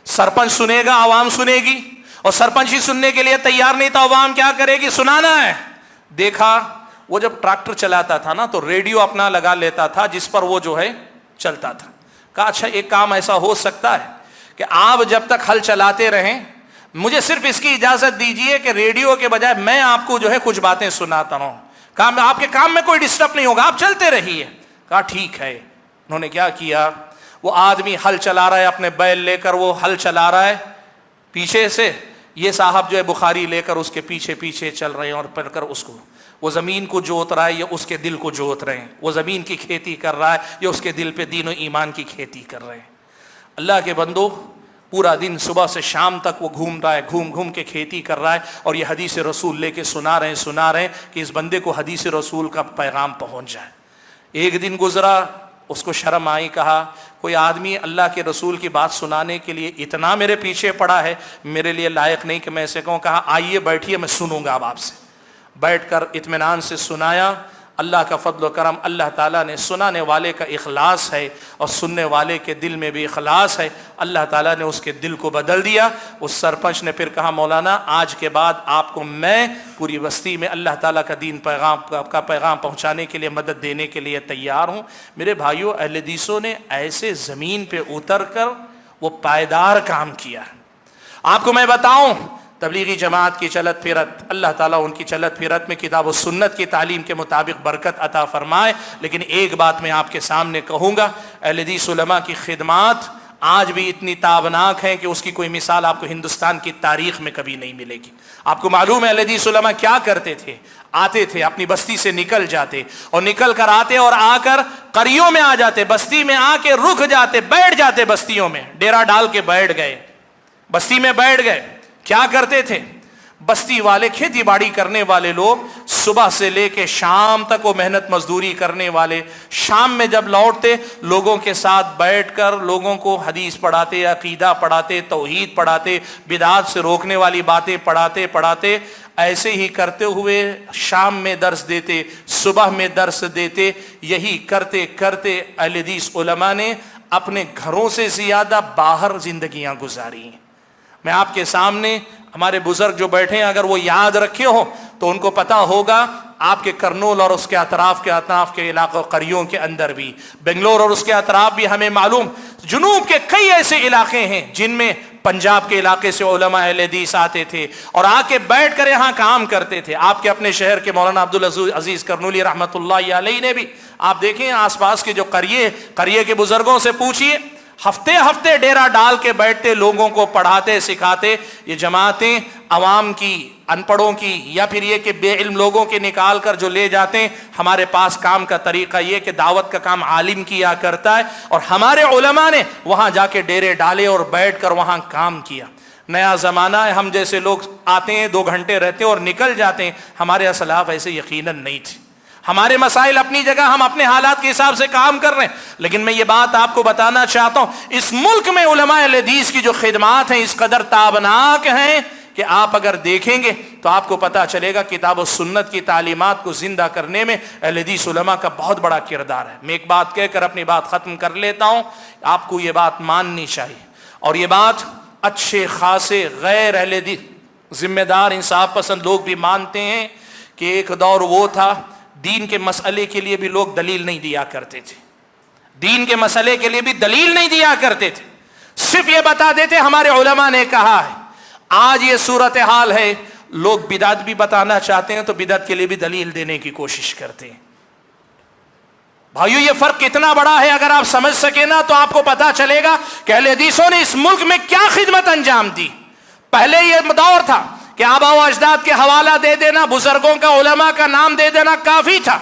سرپنچ سنے گا، عوام سنے گی، اور سرپنچ ہی سننے کے لیے تیار نہیں تھا، عوام کیا کرے گی، سنانا ہے. دیکھا وہ جب ٹریکٹر چلاتا تھا نا تو ریڈیو اپنا لگا لیتا تھا جس پر وہ جو ہے چلتا تھا. کہا اچھا ایک کام ایسا ہو سکتا ہے کہ آپ جب تک ہل چلاتے رہیں، مجھے صرف اس کی اجازت دیجئے کہ ریڈیو کے بجائے میں آپ کو جو ہے کچھ باتیں سناتا ہوں. کہا آپ کے کام میں کوئی ڈسٹرب نہیں ہوگا، آپ چلتے رہیے. کہا ٹھیک ہے. انہوں نے کیا کیا، وہ آدمی ہل چلا رہا ہے، اپنے بیل لے کر وہ ہل چلا رہا ہے پیچھے سے، یہ صاحب جو ہے بخاری لے کر اس کے پیچھے پیچھے چل رہے ہیں اور پڑھ کر اس کو، وہ زمین کو جوت رہا ہے یا اس کے دل کو جوت رہے ہیں، وہ زمین کی کھیتی کر رہا ہے یا اس کے دل پہ دین و ایمان کی کھیتی کر رہے ہیں. اللہ کے بندو، پورا دن صبح سے شام تک وہ گھوم رہا ہے، گھوم کے کھیتی کر رہا ہے، اور یہ حدیث رسول لے کے سنا رہے ہیں کہ اس بندے کو حدیث رسول کا پیغام پہنچ جائے. ایک دن گزرا، اس کو شرم آئی. کہا کوئی آدمی اللہ کے رسول کی بات سنانے کے لیے اتنا میرے پیچھے پڑا ہے، میرے لیے لائق نہیں کہ میں اسے کہوں. کہا آئیے بیٹھیے، میں سنوں گا اب آپ سے. بیٹھ کر اطمینان سے سنایا. اللہ کا فضل و کرم، اللہ تعالیٰ نے، سنانے والے کا اخلاص ہے اور سننے والے کے دل میں بھی اخلاص ہے، اللہ تعالیٰ نے اس کے دل کو بدل دیا. اس سرپنچ نے پھر کہا مولانا آج کے بعد آپ کو میں پوری بستی میں اللہ تعالیٰ کا دین کا پیغام پہنچانے کے لیے، مدد دینے کے لیے تیار ہوں. میرے بھائیوں، اہل حدیثوں نے ایسے زمین پہ اتر کر وہ پائیدار کام کیا. آپ کو میں بتاؤں، تبلیغی جماعت کی چلت پھرت، اللہ تعالیٰ ان کی چلت پھرت میں کتاب و سنت کی تعلیم کے مطابق برکت عطا فرمائے. لیکن ایک بات میں آپ کے سامنے کہوں گا، اہل حدیث علماء کی خدمات آج بھی اتنی تابناک ہیں کہ اس کی کوئی مثال آپ کو ہندوستان کی تاریخ میں کبھی نہیں ملے گی. آپ کو معلوم ہے اہل حدیث علماء کیا کرتے تھے؟ آتے تھے، اپنی بستی سے نکل جاتے، اور نکل کر آتے اور آ کر قریوں میں آ جاتے، بستی میں آ کے رک جاتے، بیٹھ جاتے، بستیوں میں ڈیرا ڈال کے بیٹھ گئے، بستی میں بیٹھ گئے. کیا کرتے تھے؟ بستی والے، کھیتی باڑی کرنے والے لوگ صبح سے لے کے شام تک وہ محنت مزدوری کرنے والے شام میں جب لوٹتے لوگوں کے ساتھ بیٹھ کر لوگوں کو حدیث پڑھاتے، عقیدہ پڑھاتے، توحید پڑھاتے، بدعات سے روکنے والی باتیں پڑھاتے ایسے ہی کرتے ہوئے شام میں درس دیتے، صبح میں درس دیتے. یہی کرتے کرتے اہل حدیث علماء نے اپنے گھروں سے زیادہ باہر زندگیاں گزاری. میں آپ کے سامنے ہمارے بزرگ جو بیٹھے ہیں اگر وہ یاد رکھے ہو تو ان کو پتا ہوگا آپ کے کرنول اور اس کے اطراف کے علاقوں قریوں کے اندر بھی، بنگلور اور اس کے اطراف بھی ہمیں معلوم، جنوب کے کئی ایسے علاقے ہیں جن میں پنجاب کے علاقے سے علماء اہل حدیث آتے تھے اور آ کے بیٹھ کر یہاں کام کرتے تھے. آپ کے اپنے شہر کے مولانا عبدالعزیز کرنولی رحمۃ اللہ علیہ نے بھی، آپ دیکھیں آس پاس کے جو قریے کے بزرگوں سے پوچھئے، ہفتے ڈیرا ڈال کے بیٹھتے، لوگوں کو پڑھاتے سکھاتے. یہ جماعتیں عوام کی، ان پڑھوں کی، یا پھر یہ کہ بے علم لوگوں کے نکال کر جو لے جاتے ہیں. ہمارے پاس کام کا طریقہ یہ کہ دعوت کا کام عالم کیا کرتا ہے اور ہمارے علماء نے وہاں جا کے ڈیرے ڈالے اور بیٹھ کر وہاں کام کیا. نیا زمانہ ہے، ہم جیسے لوگ آتے ہیں 2 گھنٹے رہتے ہیں اور نکل جاتے ہیں. ہمارے اسلاف ایسے یقیناً نہیں تھے. ہمارے مسائل اپنی جگہ، ہم اپنے حالات کے حساب سے کام کر رہے ہیں. لیکن میں یہ بات آپ کو بتانا چاہتا ہوں، اس ملک میں علماء اہل حدیث کی جو خدمات ہیں اس قدر تابناک ہیں کہ آپ اگر دیکھیں گے تو آپ کو پتا چلے گا کتاب و سنت کی تعلیمات کو زندہ کرنے میں اہل حدیث علماء کا بہت بڑا کردار ہے. میں ایک بات کہہ کر اپنی بات ختم کر لیتا ہوں. آپ کو یہ بات ماننی چاہیے اور یہ بات اچھے خاصے غیر اہل حدیث ذمہ دار انصاف پسند لوگ بھی مانتے ہیں کہ ایک دور وہ تھا دین کے مسئلے کے لیے بھی لوگ دلیل نہیں دیا کرتے تھے. دین کے مسئلے کے لیے بھی دلیل نہیں دیا کرتے تھے، صرف یہ بتا دیتے ہمارے علماء نے کہا ہے. آج یہ صورتحال ہے، لوگ بدعت بھی بتانا چاہتے ہیں تو بدعت کے لیے بھی دلیل دینے کی کوشش کرتے ہیں. بھائیو یہ فرق کتنا بڑا ہے، اگر آپ سمجھ سکیں نا تو آپ کو پتا چلے گا کہ اہل حدیثوں نے اس ملک میں کیا خدمت انجام دی. پہلے یہ دور تھا کہ آبا و اجداد کے حوالہ دے دینا، بزرگوں کا، علماء کا نام دے دینا کافی تھا.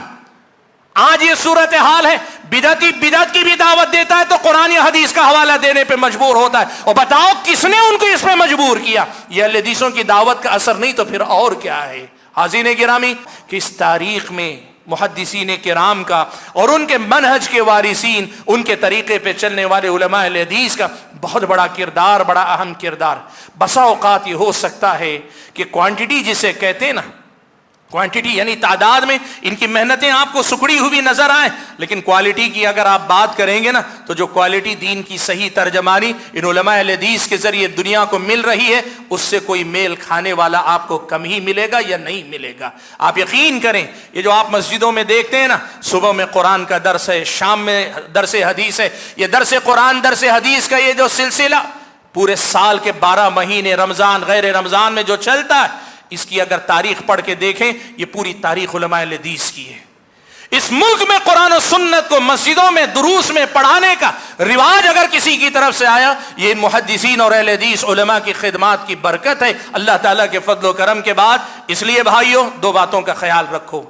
آج یہ صورتحال ہے، بدعتی بدعت کی بھی دعوت دیتا ہے تو قرآن یا حدیث کا حوالہ دینے پہ مجبور ہوتا ہے. اور بتاؤ کس نے ان کو اس پہ مجبور کیا؟ یہ اہل حدیثوں کی دعوت کا اثر نہیں تو پھر اور کیا ہے؟ حاضرین گرامی، کہ اس تاریخ میں محدثین کرام کا اور ان کے منہج کے وارثین، ان کے طریقے پہ چلنے والے علماء اہل حدیث کا بہت بڑا کردار، بڑا اہم کردار. بسا اوقات یہ ہو سکتا ہے کہ کوانٹٹی جسے کہتے ہیں نا، کوانٹٹی یعنی تعداد میں ان کی محنتیں آپ کو سکڑی ہوئی نظر آئیں، لیکن کوالٹی کی اگر آپ بات کریں گے نا تو جو کوالٹی دین کی صحیح ترجمانی ان علماء اہل حدیث کے ذریعے دنیا کو مل رہی ہے، اس سے کوئی میل کھانے والا آپ کو کم ہی ملے گا یا نہیں ملے گا. آپ یقین کریں، یہ جو آپ مسجدوں میں دیکھتے ہیں نا، صبح میں قرآن کا درس ہے، شام میں درس حدیث ہے، یہ درس قرآن درس حدیث کا یہ جو سلسلہ پورے سال کے 12 مہینے رمضان غیر رمضان میں جو چلتا ہے، اس کی اگر تاریخ پڑھ کے دیکھیں یہ پوری تاریخ علماء اہل حدیث کی ہے. اس ملک میں قرآن و سنت کو مسجدوں میں دروس میں پڑھانے کا رواج اگر کسی کی طرف سے آیا، یہ محدثین اور اہل حدیث علماء کی خدمات کی برکت ہے اللہ تعالیٰ کے فضل و کرم کے بعد. اس لیے بھائیوں 2 باتوں کا خیال رکھو،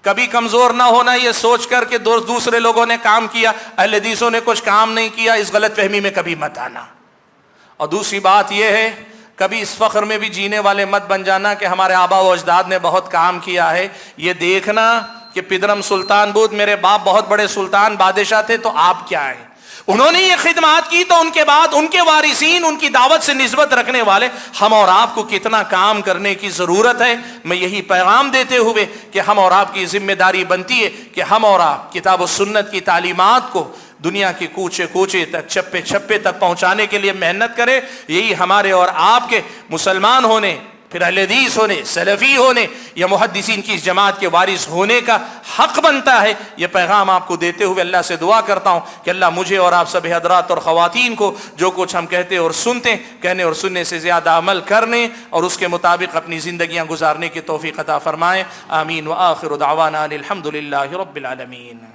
کبھی کمزور نہ ہونا یہ سوچ کر کہ دوسرے لوگوں نے کام کیا، اہل حدیثوں نے کچھ کام نہیں کیا، اس غلط فہمی میں کبھی مت آنا. اور دوسری بات یہ ہے، کبھی اس فخر میں بھی جینے والے مت بن جانا کہ ہمارے آبا و اجداد نے بہت کام کیا ہے. یہ دیکھنا کہ پدرم سلطان بود، میرے باپ بہت بڑے سلطان بادشاہ تھے تو آپ کیا ہیں. انہوں نے یہ خدمات کی تو ان کے بعد ان کے وارثین، ان کی دعوت سے نسبت رکھنے والے ہم اور آپ کو کتنا کام کرنے کی ضرورت ہے. میں یہی پیغام دیتے ہوئے کہ ہم اور آپ کی ذمہ داری بنتی ہے کہ ہم اور آپ کتاب و سنت کی تعلیمات کو دنیا کے کوچے کوچے تک، چھپے چھپے تک پہنچانے کے لیے محنت کرے. یہی ہمارے اور آپ کے مسلمان ہونے، پھر اہل حدیث ہونے، سلفی ہونے یا محدثین کی اس جماعت کے وارث ہونے کا حق بنتا ہے. یہ پیغام آپ کو دیتے ہوئے اللہ سے دعا کرتا ہوں کہ اللہ مجھے اور آپ سب حضرات اور خواتین کو جو کچھ ہم کہتے اور سنتے، کہنے اور سننے سے زیادہ عمل کرنے اور اس کے مطابق اپنی زندگیاں گزارنے کی توفیق عطا فرمائے. آمین. وآخر دعوانا الحمد للہ رب العالمین.